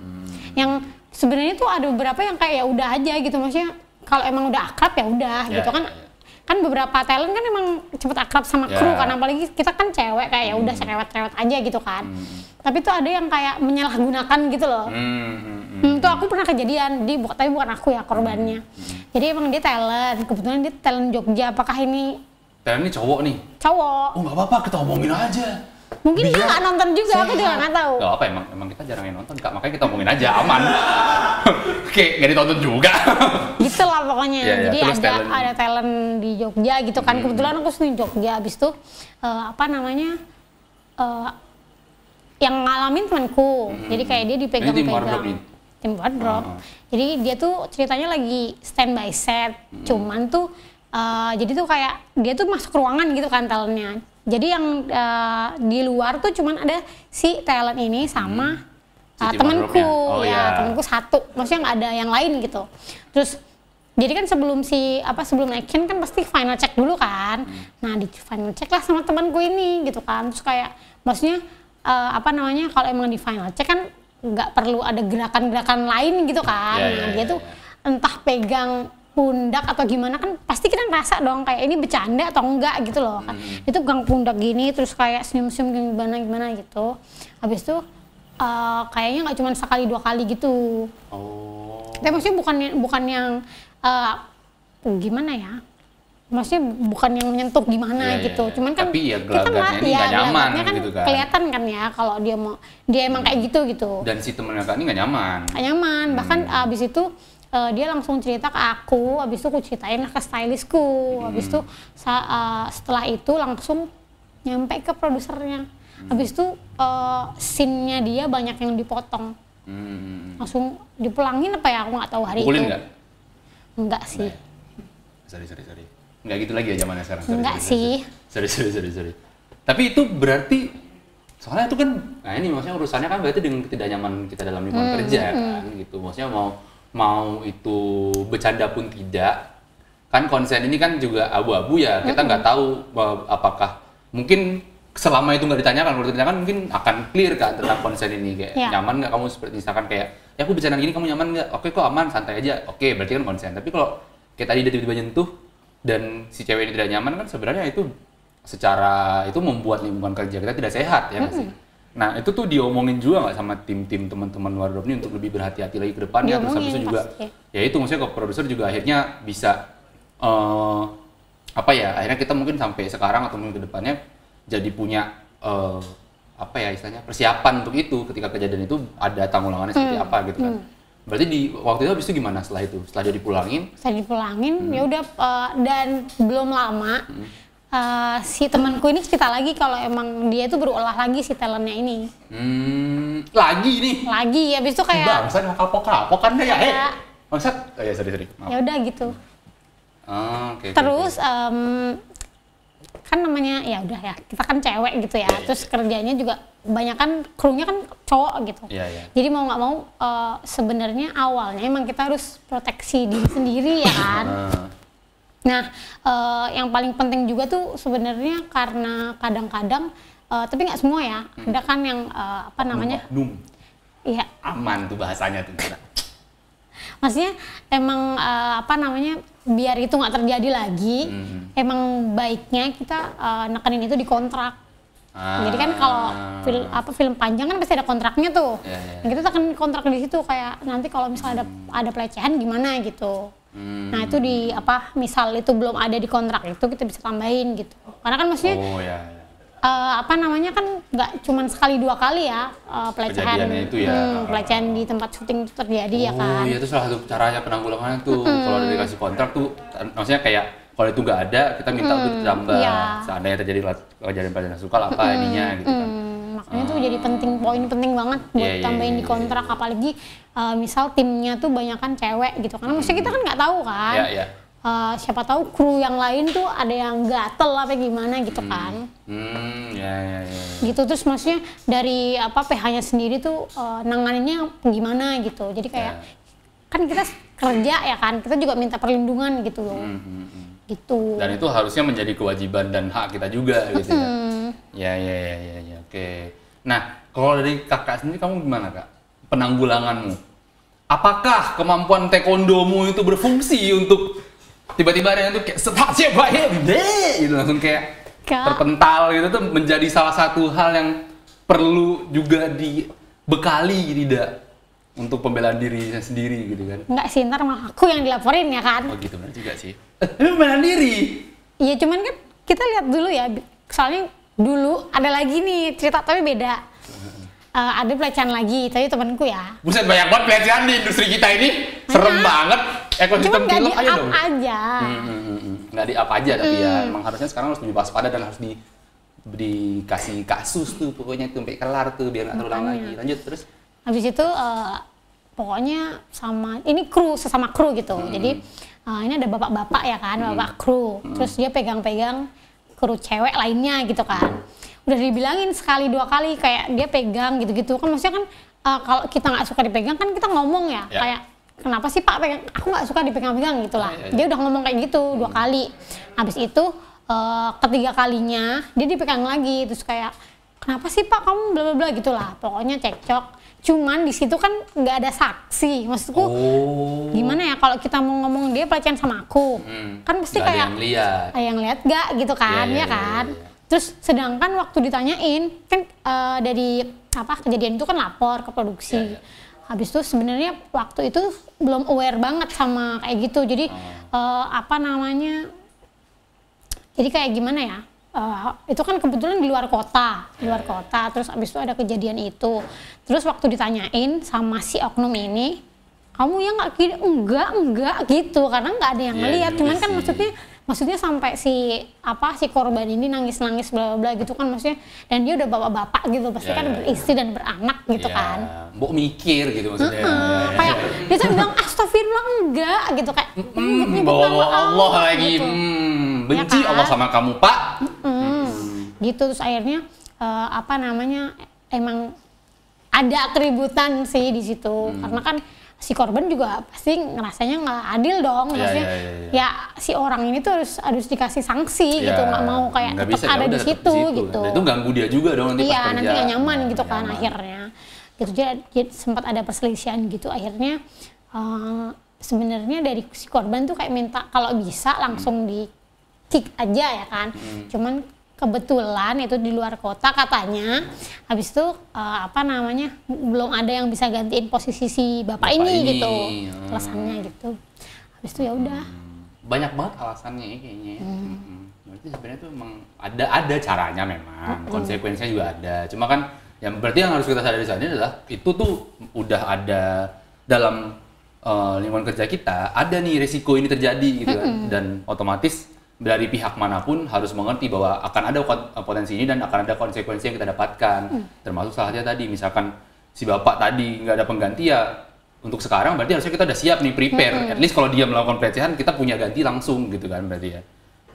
Yang sebenarnya tuh ada beberapa yang kayak ya udah aja gitu, maksudnya kalau emang udah akrab ya udah gitu kan. Kan beberapa talent kan emang cepet akrab sama kru kan, apalagi kita kan cewek kayak ya udah cerewet-cerewet aja gitu kan. Tapi tuh ada yang kayak menyalahgunakan gitu loh. Itu aku pernah kejadian, tapi bukan aku ya korbannya. Jadi emang dia talent, kebetulan dia talent Jogja. Apakah ini talent ini cowok nih? Cowok. Oh nggak apa-apa, kita omongin aja. Mungkin dia nggak nonton juga, aku juga nggak tahu. Gak apa, emang kita jarang yang nonton Kak, makanya kita ngomongin aja, aman. Oke, nggak ditonton juga. Gitu lah pokoknya. Ya, jadi terus ada talent di Jogja gitu kan. Kebetulan aku di Jogja, habis itu yang ngalamin temanku. Jadi kayak dia dipegang-pegang. Tim wardrobe. Jadi dia tuh ceritanya lagi standby set. Cuman tuh jadi tuh kayak dia tuh masuk ruangan gitu kan talentnya. Jadi yang di luar tuh cuman ada si talent ini sama temanku. Temanku satu. Maksudnya nggak ada yang lain gitu. Terus jadi kan sebelum action kan pasti final check dulu kan. Nah di final check lah sama temanku ini gitu kan. Terus kayak maksudnya kalau emang di final check kan nggak perlu ada gerakan-gerakan lain gitu kan. Dia tuh entah pegang pundak atau gimana kan pasti kita ngerasa dong kayak ini bercanda atau enggak gitu loh kan. Itu pegang pundak gini terus kayak senyum-senyum gimana gitu. Habis itu kayaknya nggak cuma sekali 2 kali gitu. Tapi maksudnya bukan yang gimana ya? Maksudnya bukan yang menyentuh gimana gitu. Cuman kan tapi ya gelagatnya ini nggak nyaman kan gitu kan. Kelihatan kan ya kalau dia emang kayak gitu. Dan si temennya Kak ini nggak nyaman. Nggak nyaman. Bahkan abis itu dia langsung cerita ke aku, abis itu aku ceritain lah ke stylistku. Abis itu setelah itu langsung nyampe ke produsernya. Abis itu scene-nya dia banyak yang dipotong. Langsung dipulangin apa ya, aku nggak tahu hari Pukulin itu. Nggak? Enggak sih. Sorry. Nggak gitu lagi ya zamannya sekarang. Enggak sih. Sorry. Tapi itu berarti soalnya itu kan, nah ini maksudnya urusannya kan berarti dengan ketidaknyaman kita dalam lingkungan kerja kan gitu. Maksudnya mau itu bercanda pun tidak, kan konsen ini kan juga abu-abu ya. Kita nggak tahu apakah mungkin selama itu nggak ditanyakan, kalau ditanyakan mungkin akan clear kan tentang konsen ini kayak nyaman nggak kamu, seperti misalkan kayak ya aku bercanda gini kamu nyaman nggak? Oke kok aman, santai aja. Oke, berarti kan konsen. Tapi kalau kayak tadi dia tiba-tiba nyentuh dan si cewek ini tidak nyaman kan sebenarnya itu secara itu membuat lingkungan kerja kita tidak sehat ya nggak sih? Nah itu tuh diomongin juga nggak sama tim-tim teman-teman wardrobe ini untuk lebih berhati-hati lagi ke depannya. Terus habis itu juga ya itu maksudnya ke produser juga akhirnya bisa akhirnya kita mungkin sampai sekarang atau mungkin ke depannya jadi punya istilahnya persiapan untuk itu ketika kejadian itu ada tanggulangannya seperti apa gitu kan. Berarti di waktu itu habis itu gimana setelah itu? Setelah dia dipulangin? Setelah dipulangin ya udah dan belum lama si temanku ini cerita lagi kalau emang dia itu berulah lagi si talentnya ini. Lagi nih? Lagi, habis itu kayak bangsat kapok-kapok kan ya? Bangsat? Oh ya sorry. Ya udah gitu. Oke. Terus kan namanya ya udah ya kita kan cewek gitu ya. Terus kerjanya juga banyak kan krunya kan cowok gitu. Jadi mau nggak mau sebenarnya awalnya emang kita harus proteksi diri sendiri ya kan. Nah yang paling penting juga tuh sebenarnya karena kadang-kadang tapi nggak semua ya. Ada kan yang iya. Aman tuh bahasanya tuh. Maksudnya emang biar itu nggak terjadi lagi, emang baiknya kita nekenin itu di kontrak. Jadi kan kalau film panjang kan pasti ada kontraknya tuh. Nah, kita tekan kontrak di situ kayak nanti kalau misalnya ada pelecehan gimana gitu. Nah itu misal itu belum ada di kontrak itu kita bisa tambahin gitu. Karena kan maksudnya kan nggak cuma sekali 2 kali ya pelecehan itu ya. Pelecehan di tempat syuting itu terjadi ya kan. Iya itu salah satu caranya penanggulangannya tuh. Kalau udah dikasih kontrak tuh maksudnya kayak kalau itu nggak ada kita minta untuk ditambah. Seandainya terjadi kejadian pelecehan seksual apa ininya gitu kan. Makanya tuh jadi poin penting banget buat tambahin di kontrak apalagi misal timnya tuh banyakan cewek gitu. Karena maksudnya kita kan nggak tahu kan. Siapa tahu kru yang lain tuh ada yang gatel apa gimana gitu kan. Gitu terus maksudnya dari PH-nya sendiri tuh nanganinnya gimana gitu. Jadi kayak kan kita kerja ya kan, kita juga minta perlindungan gitu loh. Gitu. Dan itu harusnya menjadi kewajiban dan hak kita juga gitu ya. Ya oke. Nah, kalau dari kakak sendiri kamu gimana kak? Penanggulanganmu. Apakah kemampuan taekwondomu itu berfungsi untuk tiba-tiba ada yang tuh kayak gitu langsung kayak terpental gitu tuh menjadi salah satu hal yang perlu juga dibekali tidak untuk pembelaan dirinya sendiri gitu kan? Enggak sih, ntar malah aku yang dilaporin ya kan? Oh gitu benar juga sih. Lu pembelaan diri? Iya cuman kan kita lihat dulu ya, soalnya dulu ada lagi nih cerita tapi beda. Ada pelecehan lagi, tapi temanku ya. Buset, banyak banget pelecehan di industri kita ini. Serem banget. Ekosistem film aja dong. Nggak di up aja, tapi ya emang harusnya sekarang harus lebih waspada dan harus dikasih kasus tuh pokoknya tuh sampai kelar tuh biar nggak terulang lagi. Lanjut terus. Habis itu pokoknya ini sesama kru gitu. Jadi ini ada bapak-bapak ya kan, bapak kru. Terus dia pegang-pegang kru cewek lainnya gitu kan. Udah dibilangin sekali 2 kali kayak dia pegang gitu-gitu kan, maksudnya kan kalau kita nggak suka dipegang kan kita ngomong ya. Kayak kenapa sih Pak pegang, aku nggak suka dipegang-pegang gitu lah. Dia udah ngomong kayak gitu 2 kali. Habis itu ketiga kalinya dia dipegang lagi, terus kayak kenapa sih Pak kamu bla bla bla gitulah, pokoknya cekcok. Cuman di situ kan nggak ada saksi, maksudku gimana ya kalau kita mau ngomong dia pelecehan sama aku, kan pasti kayak yang lihat gak gitu kan, ya kan. Terus sedangkan waktu ditanyain kan dari kejadian itu kan lapor ke produksi. Habis itu sebenarnya waktu itu belum aware banget sama kayak gitu. Jadi jadi kayak gimana ya? Itu kan kebetulan di luar kota, terus habis itu ada kejadian itu. Terus waktu ditanyain sama si oknum ini, kamu ya enggak gitu, karena nggak ada yang ngeliat. Cuman kan maksudnya sampai si korban ini nangis bla bla gitu kan, maksudnya, dan dia udah bapak-bapak gitu, pasti kan beristri dan beranak gitu kan. Mbok mikir gitu maksudnya. Kayak dia tuh bilang astagfirullah enggak gitu, kayak bawa Allah lagi gitu. Benci ya kan? Allah sama kamu Pak. Gitu, terus akhirnya emang ada keributan sih di situ, karena kan si korban juga pasti ngerasanya nggak adil dong, maksudnya ya si orang ini tuh harus dikasih sanksi gitu, nggak mau kayak tetap ada di situ gitu. Itu ganggu dia juga dong nanti pas kerja. Nanti nggak nyaman gitu kan akhirnya. Gitu, jadi sempat ada perselisihan gitu, akhirnya sebenarnya dari si korban tuh kayak minta kalau bisa langsung di kick aja ya kan. Cuman kebetulan itu di luar kota katanya, habis itu belum ada yang bisa gantiin posisi si bapak ini gitu, alasannya gitu. Habis itu ya udah. Banyak banget alasannya kayaknya. Berarti sebenarnya tuh emang ada caranya memang, konsekuensinya juga ada. Cuma kan yang berarti yang harus kita sadari saat ini adalah itu tuh udah ada dalam lingkungan kerja kita, ada nih risiko ini terjadi gitu kan, dan otomatis dari pihak manapun harus mengerti bahwa akan ada potensi ini dan akan ada konsekuensi yang kita dapatkan. Termasuk salah satunya tadi, misalkan si bapak tadi nggak ada pengganti ya, untuk sekarang berarti harusnya kita udah siap nih, prepare. At least kalau dia melakukan pelecehan, kita punya ganti langsung gitu kan berarti ya.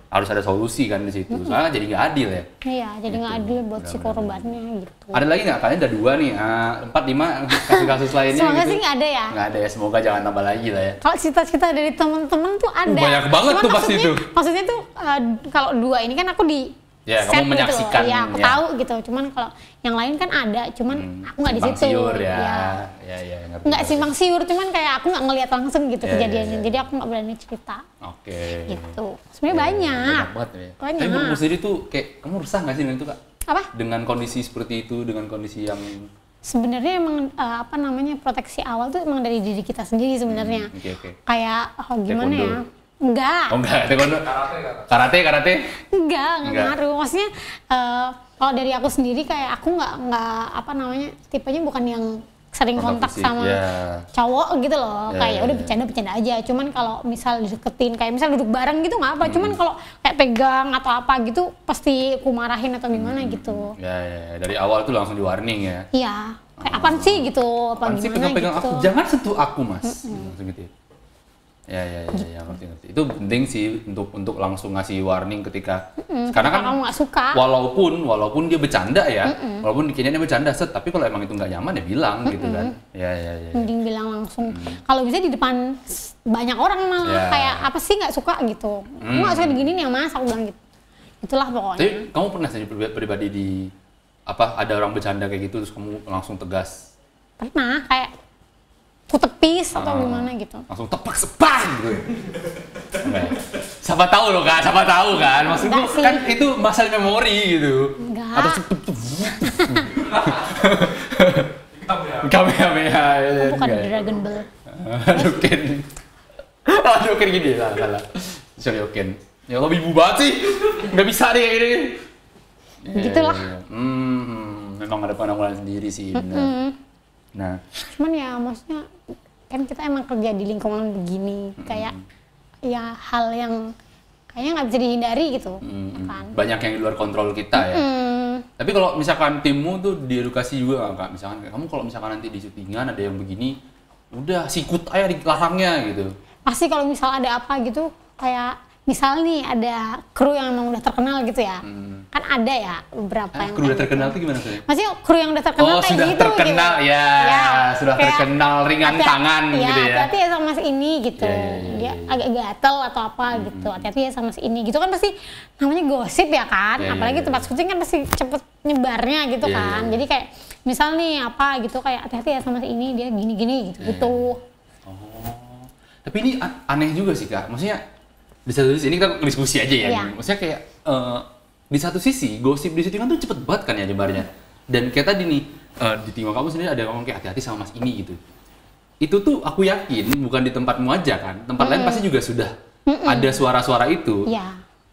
Harus ada solusi kan di situ, soalnya jadi nggak adil ya. Iya, jadi nggak adil buat si korbannya gitu. Ada lagi nggak? Kalian ada 2 nih, 4, 5 kasus-kasus lainnya. Semoga gitu. sih nggak ada ya. Nggak ada ya, semoga jangan tambah lagi lah ya. Kalau cita-cita dari temen-temen tuh ada. Banyak banget tuh pasti itu. Maksudnya tuh kalau 2 ini kan aku di kamu menyaksikan gitu. Ya aku tahu gitu. Cuman kalau yang lain kan ada, cuman aku nggak di situ. Siur ya. Nggak simpang siur, cuman kayak aku nggak ngelihat langsung gitu kejadiannya. Jadi aku nggak berani cerita. Oke. Gitu. Sebenarnya banyak. Banyak. Tapi menurut sendiri tuh kayak kamu resah nggak sih dengan itu Kak? Apa? Dengan kondisi seperti itu, dengan kondisi yang sebenarnya emang proteksi awal tuh emang dari diri kita sendiri sebenarnya. Kayak gimana ya? Enggak. Oh enggak, taekwondo. Karate. Enggak ngaruh. Maksudnya kalau dari aku sendiri kayak aku nggak tipenya bukan yang sering kontak sama cowok gitu loh. Kayak udah bercanda aja. Cuman kalau misal dideketin, kayak misal duduk bareng gitu nggak apa. Cuman kalau kayak pegang atau apa gitu pasti aku marahin atau gimana gitu. Ya. Dari awal tuh langsung di warning ya. Iya. Kayak apaan sih gitu, apa apaan gimana pegang gitu. Aku, jangan sentuh aku Mas. Langsung gitu. Ya, ngerti. Itu penting sih untuk langsung ngasih warning ketika karena kan kamu nggak suka. Walaupun dia bercanda ya, walaupun kayaknya dia bercanda tapi kalau emang itu nggak nyaman ya bilang gitu kan. Ya. Mending bilang langsung. Kalau bisa di depan banyak orang malah kayak apa sih nggak suka gitu. Aku nggak suka diginiin ya Mas, aku bilang gitu. Itulah pokoknya. Tapi kamu pernah sih pribadi di ada orang bercanda kayak gitu terus kamu langsung tegas? Pernah, kayak ku tepis atau gimana gitu. Langsung tepak sepang gitu. Siapa tahu loh Kak, maksudku kan itu masalah memori gitu. Enggak. Atau Kamehameha. Bukan Dragon Ball. Aduh, gini salah. Sorry, Oken. Ya lo ibu banget sih. Nggak bisa deh kayak gini. Begitulah. Memang ada penanggulangan sendiri sih, benar. Nah, cuman ya maksudnya kan kita emang kerja di lingkungan begini, kayak ya hal yang kayaknya nggak bisa dihindari gitu, kan. Banyak yang di luar kontrol kita ya. Tapi kalau misalkan timmu tuh diedukasi juga nggak, Kak? Misalkan kamu kalau misalkan nanti di syutingan ada yang begini, udah sikut aja di larangnya gitu. Pasti kalau misal ada apa gitu, kayak misal nih ada kru yang emang udah terkenal gitu ya, kan ada ya beberapa yang kru udah terkenal tuh gimana sih? maksudnya kru yang udah terkenal kayak sudah gitu terkenal gitu. ya, sudah kayak terkenal ringan tangan ya, gitu ya. Hati-hati ya sama si ini gitu, dia agak gatel atau apa gitu, hati-hati ya sama si ini gitu kan, pasti namanya gosip ya kan, apalagi tempat syuting kan pasti cepet nyebarnya gitu kan. Jadi kayak misal nih apa gitu, kayak hati-hati ya sama si ini, dia gini-gini gitu. Tapi ini aneh juga sih, Kak, maksudnya di satu sisi ini kita diskusi aja ya. Maksudnya kayak di satu sisi gosip di syutingan tuh cepet banget kan ya nyebarnya. Dan kayak tadi nih di tim kamu sendiri ada ngomong kayak hati-hati sama mas ini gitu. Itu tuh aku yakin bukan di tempatmu aja kan. Tempat lain pasti juga sudah ada suara-suara itu.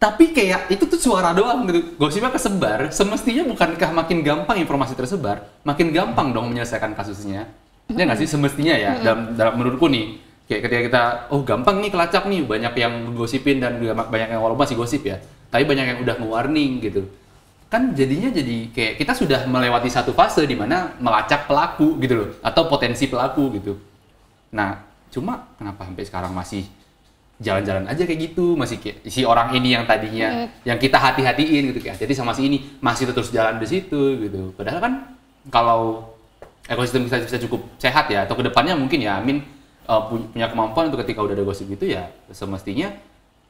Tapi kayak itu tuh suara doang gitu. Gosipnya kesebar. Semestinya bukankah makin gampang informasi tersebar, makin gampang dong menyelesaikan kasusnya. Ya nggak sih semestinya ya. Dalam menurutku nih. Kayak ketika kita, gampang nih kelacak nih, banyak yang gosipin dan banyak yang walaupun masih gosip ya, tapi banyak yang udah nge-warning gitu. Kan jadinya jadi kayak kita sudah melewati satu fase di mana melacak pelaku gitu loh, atau potensi pelaku gitu. Nah, cuma kenapa sampai sekarang masih jalan-jalan aja kayak gitu, masih kayak si orang ini yang tadinya yang kita hati-hatiin gitu, kayak hati-hati sama si ini, masih terus jalan di situ gitu. Padahal kan kalau ekosistem kita bisa cukup sehat ya, atau kedepannya mungkin ya, punya kemampuan untuk ketika udah ada gosip gitu ya, semestinya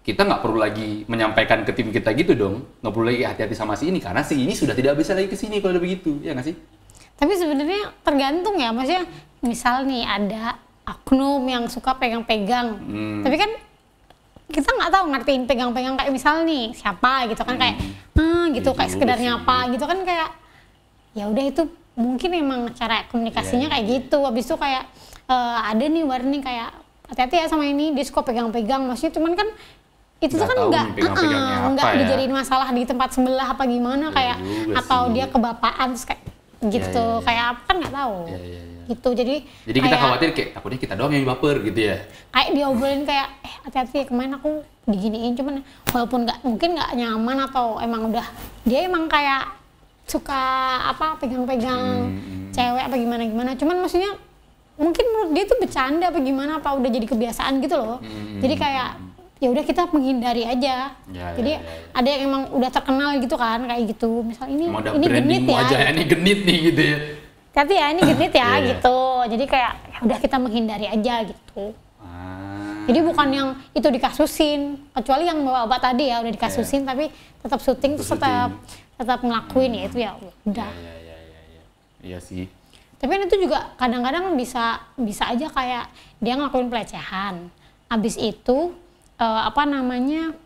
kita nggak perlu lagi menyampaikan ke tim kita gitu dong, nggak perlu lagi hati-hati sama si ini karena si ini sudah tidak bisa lagi ke sini kalau udah begitu, ya nggak sih? Tapi sebenarnya tergantung ya, maksudnya misal nih ada oknum yang suka pegang-pegang, tapi kan kita nggak tahu ngertiin pegang-pegang kayak misal nih siapa gitu kan, kayak gitu kayak sekedar nyapa gitu kan, kayak ya udah itu mungkin emang cara komunikasinya kayak gitu. Habis itu kayak ada nih warning kayak hati-hati ya sama ini, dia suka pegang-pegang, maksudnya cuman kan itu tuh kan nggak dijadiin masalah di tempat sebelah apa gimana, kayak atau dia kebapaan terus kayak gitu, kayak apa kan nggak tahu gitu. Jadi kita khawatir kayak takutnya kita doang yang baper gitu ya, kayak diobrolin kayak hati-hati kemarin aku diginiin, cuman walaupun mungkin nggak nyaman atau emang udah dia emang kayak suka apa pegang-pegang cewek apa gimana, cuman maksudnya mungkin menurut dia tuh bercanda apa gimana, apa udah jadi kebiasaan gitu loh. Jadi kayak ya udah kita menghindari aja. Jadi ada yang emang udah terkenal gitu kan, kayak gitu. Misal ini genit ya. Ini genit nih gitu ya. Tapi ya ini genit ya gitu. Jadi kayak ya udah kita menghindari aja gitu. Jadi bukan yang itu dikasusin, kecuali yang bapak tadi ya udah dikasusin tapi tetap syuting terus tetap ngelakuin ya itu ya udah. Iya sih. Tapi itu juga kadang-kadang bisa aja kayak dia ngelakuin pelecehan. Abis itu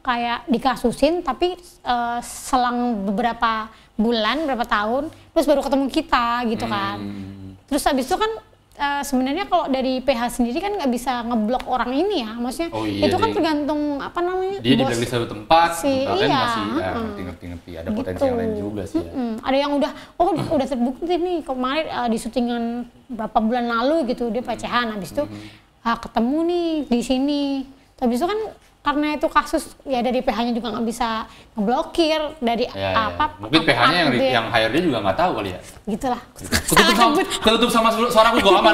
kayak dikasusin tapi selang beberapa bulan, beberapa tahun terus baru ketemu kita gitu kan. Terus abis itu kan sebenarnya kalau dari PH sendiri kan nggak bisa ngeblok orang ini ya, maksudnya itu kan tergantung dia di satu tempat kan masih ngerti ada gitu. Potensi yang lain juga sih ada yang udah terbukti nih kemarin di syutingan berapa bulan lalu gitu dia pelecehan, habis itu ketemu nih di sini, habis itu kan karena itu kasus ya dari PH-nya juga nggak bisa ngeblokir dari mungkin PH-nya yang hire dia juga nggak tahu kali ya, gitulah. Ketutup sama suaraku kok,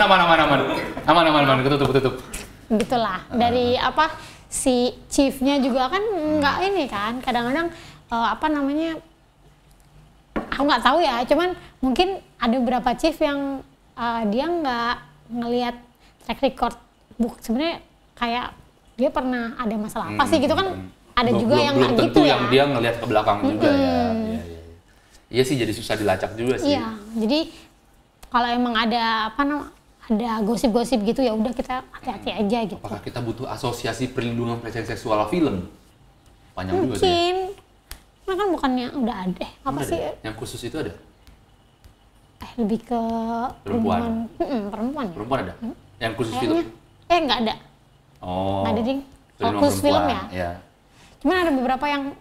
aman ketutup gitulah. Dari si chief-nya juga kan nggak ini kan, kadang-kadang aku nggak tahu ya, cuman mungkin ada beberapa chief yang dia nggak ngelihat track record sebenarnya kayak dia pernah ada masalah apa sih gitu kan, ada juga yang nggak gitu ya. Yang dia ngelihat ke belakang juga ya. Iya sih, jadi susah dilacak juga sih. Iya, jadi kalau emang ada ada gosip-gosip gitu ya udah kita hati-hati aja gitu. Apakah kita butuh asosiasi perlindungan pelecehan seksual film? Panjang juga sih. Mungkin. Nah kan bukannya udah ada. Apa sih? Yang khusus itu ada? Lebih ke perempuan. Perempuan. Perempuan ada? Yang khusus film? Nggak ada. Nggak ada ding. Kalau khusus film ya. Cuman ada beberapa yang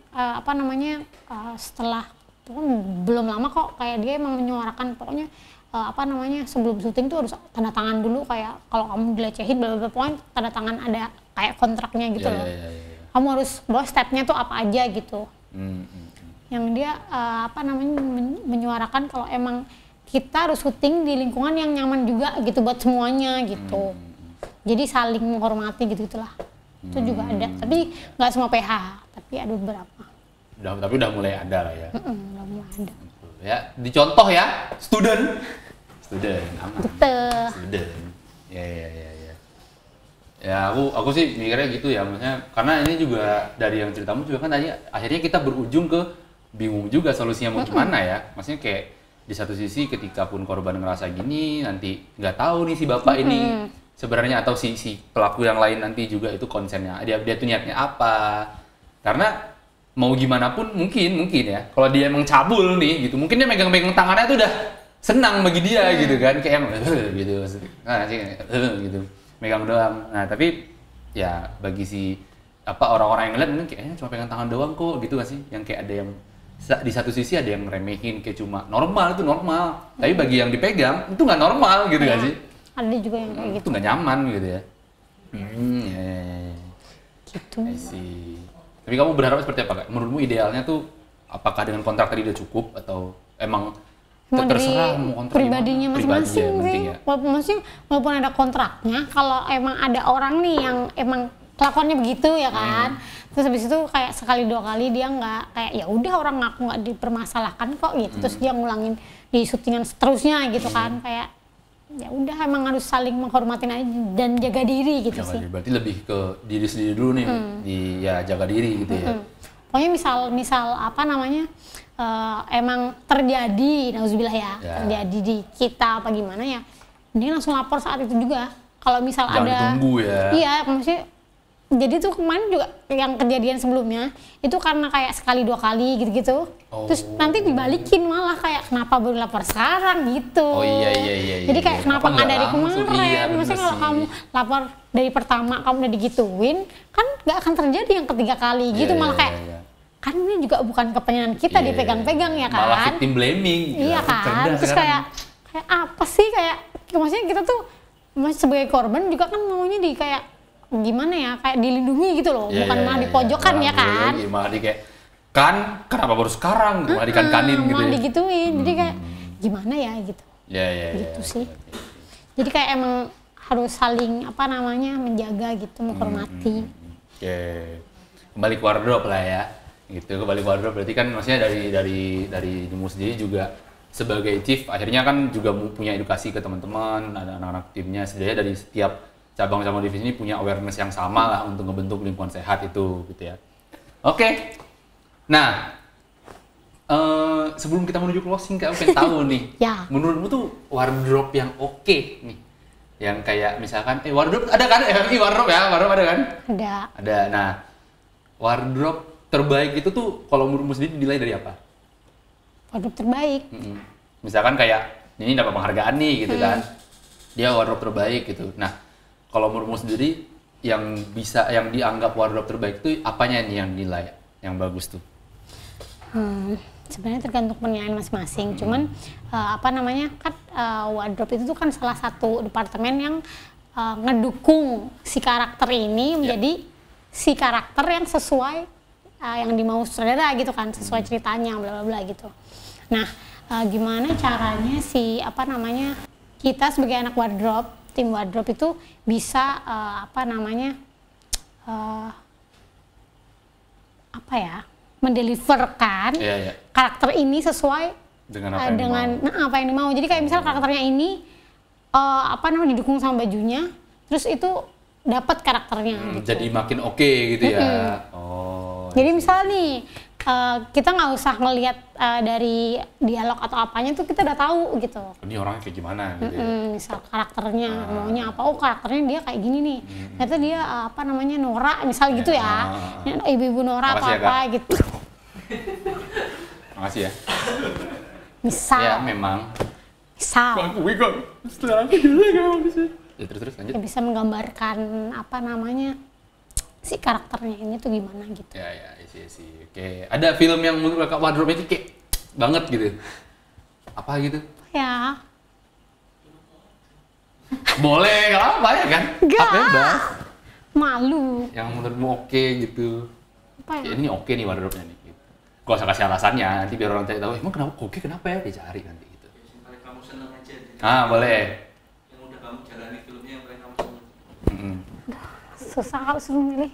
setelah belum lama kok kayak dia emang menyuarakan pokoknya sebelum syuting tuh harus tanda tangan dulu kayak kalau kamu dilecehin bla bla pokoknya tanda tangan ada kayak kontraknya gitu loh. Kamu harus bahwa stepnya tuh apa aja gitu. Yang dia menyuarakan kalau emang kita harus syuting di lingkungan yang nyaman juga gitu buat semuanya gitu. Jadi saling menghormati gitu-gitulah. Itu juga ada, tapi nggak semua PH, tapi ada beberapa. Tapi udah mulai ada lah ya. Udah mulai ada. Ya, dicontoh ya, student, aman. Betul. Student. Ya. Ya, aku sih mikirnya gitu ya, maksudnya karena ini juga dari yang ceritamu juga kan tadi akhirnya kita berujung ke bingung juga solusinya mau gimana ya. Maksudnya kayak di satu sisi ketika pun korban ngerasa gini, nanti nggak tahu nih si bapak ini sebenarnya atau si pelaku yang lain nanti juga itu konsennya, dia tuh niatnya apa. Karena mau gimana pun mungkin ya, kalau dia emang cabul nih gitu, mungkin dia megang-megang tangannya tuh udah senang bagi dia gitu kan, kayak yang gitu, gitu, megang doang. Nah tapi ya bagi si orang-orang yang ngeliat mungkin kayaknya cuma pegang tangan doang kok gitu gak sih, yang kayak ada yang di satu sisi ada yang remehin kayak cuma normal, tapi bagi yang dipegang itu nggak normal gitu gak sih? Ada juga yang kayak gitu. Itu nggak nyaman gitu ya. Gitu. Tapi kamu berharap seperti apa Kak? Menurutmu idealnya tuh apakah dengan kontrak tadi udah cukup atau emang terserah mau kontrak pribadinya masing-masing sih. Ya? Walaupun ada kontraknya, kalau emang ada orang nih yang emang kelakuannya begitu ya kan. Terus habis itu kayak sekali dua kali dia nggak kayak ya udah orang aku nggak dipermasalahkan kok gitu. Terus dia ngulangin di syutingan seterusnya gitu kan, kayak ya udah emang harus saling menghormatin aja dan jaga diri gitu sih. Berarti lebih ke diri sendiri dulu nih, jaga diri gitu ya. Pokoknya misal emang terjadi, nauzubillah ya, terjadi di kita apa gimana ya, dia langsung lapor saat itu juga. Kalau misal jangan ada, ditunggu ya. Iya, maksudnya. Jadi tuh kemarin juga yang kejadian sebelumnya itu karena kayak sekali dua kali gitu-gitu. Terus nanti dibalikin malah kayak kenapa baru lapor sekarang gitu. Oh iya. Jadi kayak kenapa nggak dari langsung, kemarin? Maksudnya kalau kamu lapor dari pertama kamu udah digituin, kan nggak akan terjadi yang ketiga kali gitu. Malah kayak kan ini juga bukan kepentingan kita dipegang-pegang ya kan? Malah victim blaming. Iya kan? Terus kayak apa sih maksudnya kita tuh sebagai korban juga kan maunya di kayak gimana ya, kayak dilindungi gitu loh, bukan malah di pojokan ya kan? Malah di kayak kenapa baru sekarang, malah dikan-kanin gitu malah ya? digituin, jadi kayak gimana ya gitu. Gitu sih. Jadi kayak emang harus saling menjaga gitu, menghormati. Kembali ke wardrobe lah ya, gitu. Kembali ke wardrobe berarti kan maksudnya dari Nemu sendiri juga sebagai chief akhirnya kan juga punya edukasi ke teman-teman, ada anak-anak timnya sebenarnya dari setiap cabang-cabang divisi ini punya awareness yang sama lah untuk ngebentuk lingkungan sehat itu gitu ya. Oke. Nah, sebelum kita menuju closing, aku pengen tahu nih, menurutmu tuh wardrobe yang oke nih, yang kayak misalkan, wardrobe ada kan? FMI wardrobe ada kan? Ada. Nah, wardrobe terbaik itu tuh kalau menurutmu sendiri dinilai dari apa? Wardrobe terbaik. Misalkan kayak ini dapat penghargaan nih gitu kan, dia wardrobe terbaik gitu. Nah, kalau menurutmu sendiri yang dianggap wardrobe terbaik itu apanya nih yang nilai yang bagus tuh? Sebenarnya tergantung penilaian masing-masing. Cuman wardrobe itu tuh kan salah satu departemen yang ngedukung si karakter ini menjadi si karakter yang sesuai yang dimau sutradara gitu kan, sesuai ceritanya bla bla bla gitu. Nah, gimana caranya kita sebagai anak wardrobe, tim wardrobe itu bisa mendeliverkan karakter ini sesuai dengan apa yang dimau. Jadi kayak misalnya karakternya ini didukung sama bajunya, terus itu dapat karakternya. Gitu. Jadi makin oke gitu ya. Jadi misalnya nih kita nggak usah ngelihat dari dialog atau apanya tuh kita udah tahu gitu. Ini orangnya kayak gimana gitu ya? Misal karakternya maunya apa, karakternya dia kayak gini nih. Ternyata dia Nora misal gitu ya. Ibu-ibu Nora atau apa gitu. Makasih ya. Misal. Ya memang. Misal. Setelah aku jelek emang bisa. Ya terus lanjut. Bisa menggambarkan si karakternya ini tuh gimana gitu. Ya sih. Oke. Ada film yang menurut kakak wardrobe itu kayak banget gitu. Apa gitu? Ya. Boleh, nggak apa ya kan? Nggak. Bebas. Malu. Yang menurutmu oke gitu. Apa ya? Ya, ini oke nih wardrobe-nya nih. Gitu. Gak usah kasih alasannya, nanti biar orang tahu, emang kenapa oke, kenapa ya? Dicari nanti gitu. Yang paling kamu seneng aja. Boleh. Yang udah kamu jalani filmnya yang paling kamu seneng. Susah kalau suruh milih.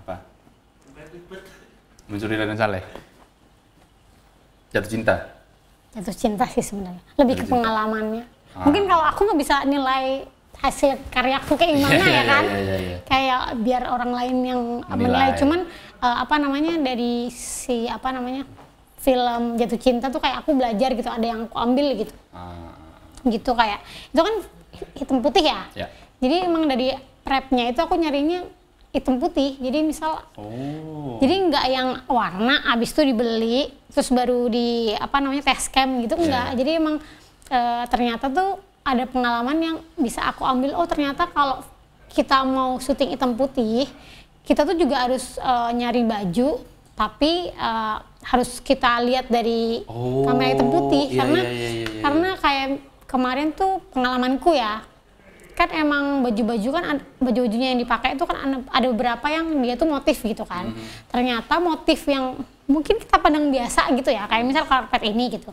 Apa? Sampai ribet. Mencuri dan Saleh. Jatuh cinta. Jatuh cinta sih sebenarnya. Lebih ke Jatuh cinta. pengalamannya. Mungkin kalau aku nggak bisa nilai hasil karyaku kayak gimana ya kan? Iya. Kayak biar orang lain yang menilai. Cuman dari si film Jatuh Cinta tuh kayak aku belajar gitu. Ada yang aku ambil gitu. Gitu kayak itu kan hitam putih ya. Jadi emang dari prepnya itu aku nyarinya hitam putih. Jadi misal jadi nggak yang warna abis itu dibeli terus baru di test cam gitu enggak. Jadi emang ternyata tuh ada pengalaman yang bisa aku ambil. Oh ternyata kalau kita mau syuting hitam putih kita tuh juga harus nyari baju tapi harus kita lihat dari kamera hitam putih karena kayak kemarin tuh pengalamanku ya kan emang baju-baju kan baju-bajunya yang dipakai itu kan ada beberapa yang dia tuh motif gitu kan. Ternyata motif yang mungkin kita pandang biasa gitu ya kayak misal karpet ini gitu.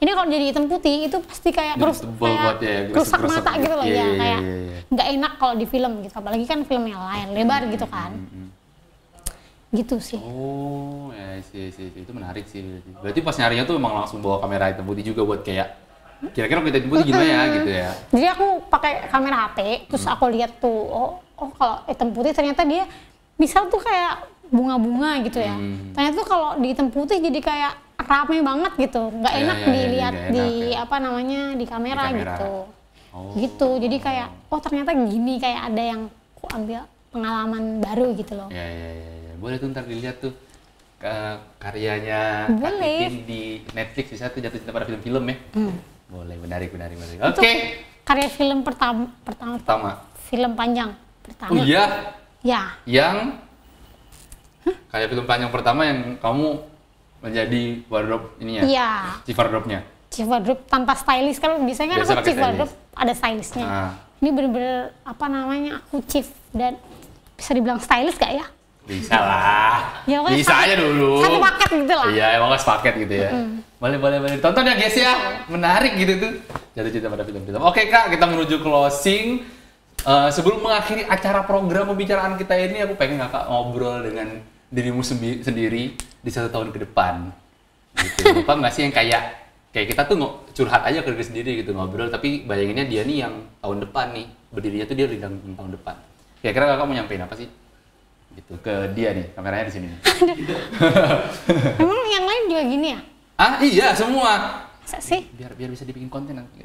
Ini kalau jadi hitam putih itu pasti kayak rusak mata gitu loh ya kayak nggak enak kalau di film gitu apalagi kan filmnya layar lebar gitu kan. Gitu sih. Ya sih itu menarik sih. Berarti pas nyarinya tuh emang langsung bawa kamera hitam putih juga buat kayak kira-kira kita hitam putih gimana ya gitu ya. Jadi aku pakai kamera HP terus aku lihat tuh oh kalau hitam putih ternyata dia misal tuh kayak bunga-bunga gitu ya. Ternyata tuh kalau di hitam putih jadi kayak rame banget gitu. Nggak enak dilihat di kamera gitu. Gitu. Jadi kayak ternyata gini kayak ada yang aku ambil pengalaman baru gitu loh. Ya. Boleh tuh ntar dilihat tuh karyanya Kak Titin di Netflix bisa tuh Jatuh Cinta pada film-film ya. Boleh, menarik. Oke. Karya film pertama. Film panjang pertama. Oh iya? Ya. Yang karya film panjang pertama yang kamu menjadi wardrobe ininya? Iya. Chief wardrobe-nya? Chief wardrobe tanpa stylist, kan biasanya kan aku chief wardrobe ada stylistnya. Ini bener-bener aku chief dan bisa dibilang stylist gak ya? Bisa lah. Ya, bisa aja dulu. Satu paket gitu lah. Iya, emang sepaket gitu ya. Boleh. Tonton ya guys ya. Menarik gitu tuh. Jatuh cinta pada film-film. Oke Kak, kita menuju closing. Sebelum mengakhiri acara program pembicaraan kita ini, aku pengen Kakak ngobrol dengan dirimu sendiri di 1 tahun ke depan. Gitu. Lupa nggak sih yang kayak kita tuh curhat aja ke diri sendiri gitu, ngobrol, tapi bayanginnya dia nih yang tahun depan nih, berdirinya tuh dia di tahun depan. Kira-kira Kakak mau nyampein apa sih? Gitu ke dia nih, kameranya di sini. Emang yang lain juga gini ya? Iya, semua. Masa sih? Biar bisa dibikin konten nanti.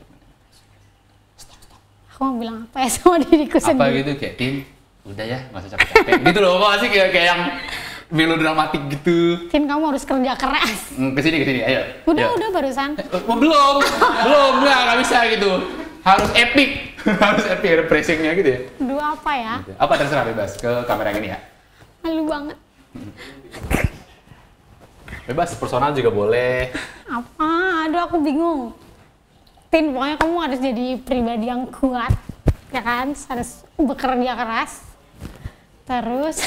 Stop. Aku mau bilang apa ya sama diriku sendiri? Apa gitu kayak Tin, udah ya, nggak usah capek-capek. Gitu loh, kok sih kayak yang melodramatik gitu. Tin, kamu harus kerja keras. Kesini, ayo. Udah barusan. Belum, nggak bisa gitu. Harus epic, ada pressingnya gitu ya. Dua apa ya? Gitu. Apa terserah bebas ke kamera yang ini ya. Malu banget. Bebas, personal juga boleh. Apa? Aduh, aku bingung. Tin, pokoknya kamu harus jadi pribadi yang kuat, ya kan? Harus bekerja keras. Terus,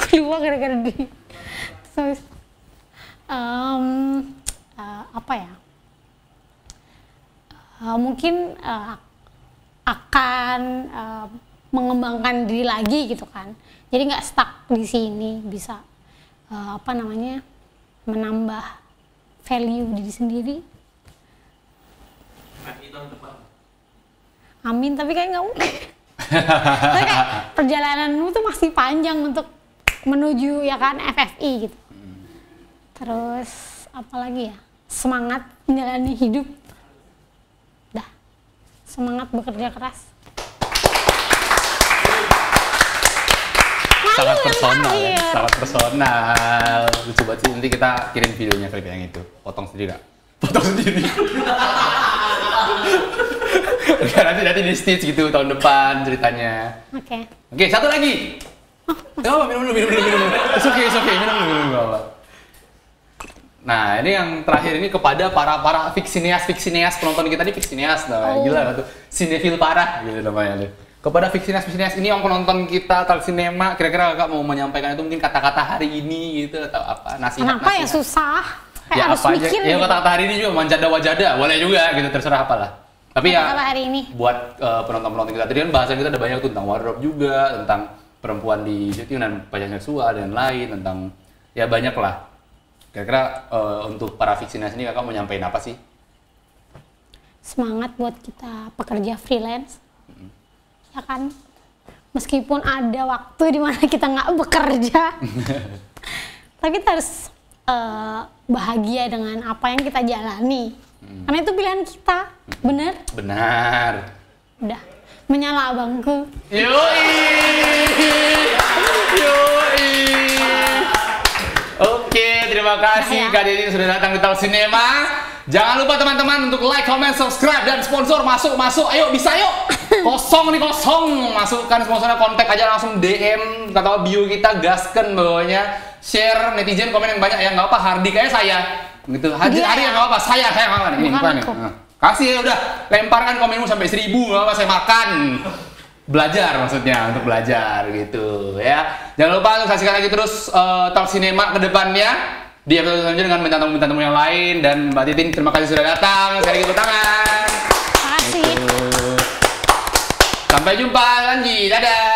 keluar gara-gara di. Terus, apa ya? Mungkin akan mengembangkan diri lagi gitu kan. Jadi nggak stuck di sini, bisa menambah value diri sendiri. Amin, tapi kayak nggak mungkin. Tapi kayak perjalananmu tuh masih panjang untuk menuju ya kan FFI gitu. Terus apa lagi ya? Semangat menjalani hidup. Dah. Semangat bekerja keras. Sangat personal ya, sangat personal. Coba sih nanti kita kirim videonya klip yang itu. Potong sendiri gak? Potong sendiri. nanti di stitch gitu tahun depan ceritanya. Oke, satu lagi. Minum dulu. It's okay, minum dulu. Nah, ini yang terakhir ini kepada para fiksineas penonton kita nih, fiksineas namanya. Gila tuh. Sinefil parah gitu namanya tuh. Kepada fiksineas ini yang penonton kita Talk Cinema, kira-kira Kakak mau menyampaikan itu mungkin kata-kata hari ini gitu atau apa? Nasihat. Kenapa ya susah? Kayak Ya harus apa aja. mikir Ya gitu. kata-kata hari ini juga manjada-wajada, boleh juga gitu, terserah apalah. Tapi ya Kata-kata hari ini. buat penonton-penonton kita, tadi kan bahasan kita ada banyak tuh tentang wardrobe juga, tentang perempuan di syuting dan pelecehan seksual dan lain, tentang ya banyak lah. Kira-kira untuk para fiksineas ini Kakak mau nyampein apa sih? Semangat buat kita pekerja freelance. Ya kan? Meskipun ada waktu di mana kita nggak bekerja, tapi kita harus bahagia dengan apa yang kita jalani. Karena itu pilihan kita, bener? Benar. Udah, menyala abangku. Yoi. Oke, terima kasih Kak Deni sudah datang di Talk Cinema. Jangan lupa teman-teman untuk like, comment, subscribe, dan sponsor masuk. Ayo, bisa yuk. Kosong nih, kosong. Masukkan sponsornya, kontak aja langsung DM atau bio kita, gasken bawahnya. Share, netizen komen yang banyak ya, nggak apa, Hardi kayak saya. Gitu. Hari yang nggak apa, saya nggak apa nih. Kasih ya udah, lemparkan komenmu sampai 1000, nggak apa, saya makan. Belajar maksudnya, untuk belajar gitu ya. Jangan lupa untuk saksikan lagi terus Talk Cinema ke depannya di episode selanjutnya dengan bintang tamu yang lain. Dan Mbak Titin, terima kasih sudah datang. Sekali lagi tepuk tangan. Terima kasih. Sampai jumpa lagi, dadah.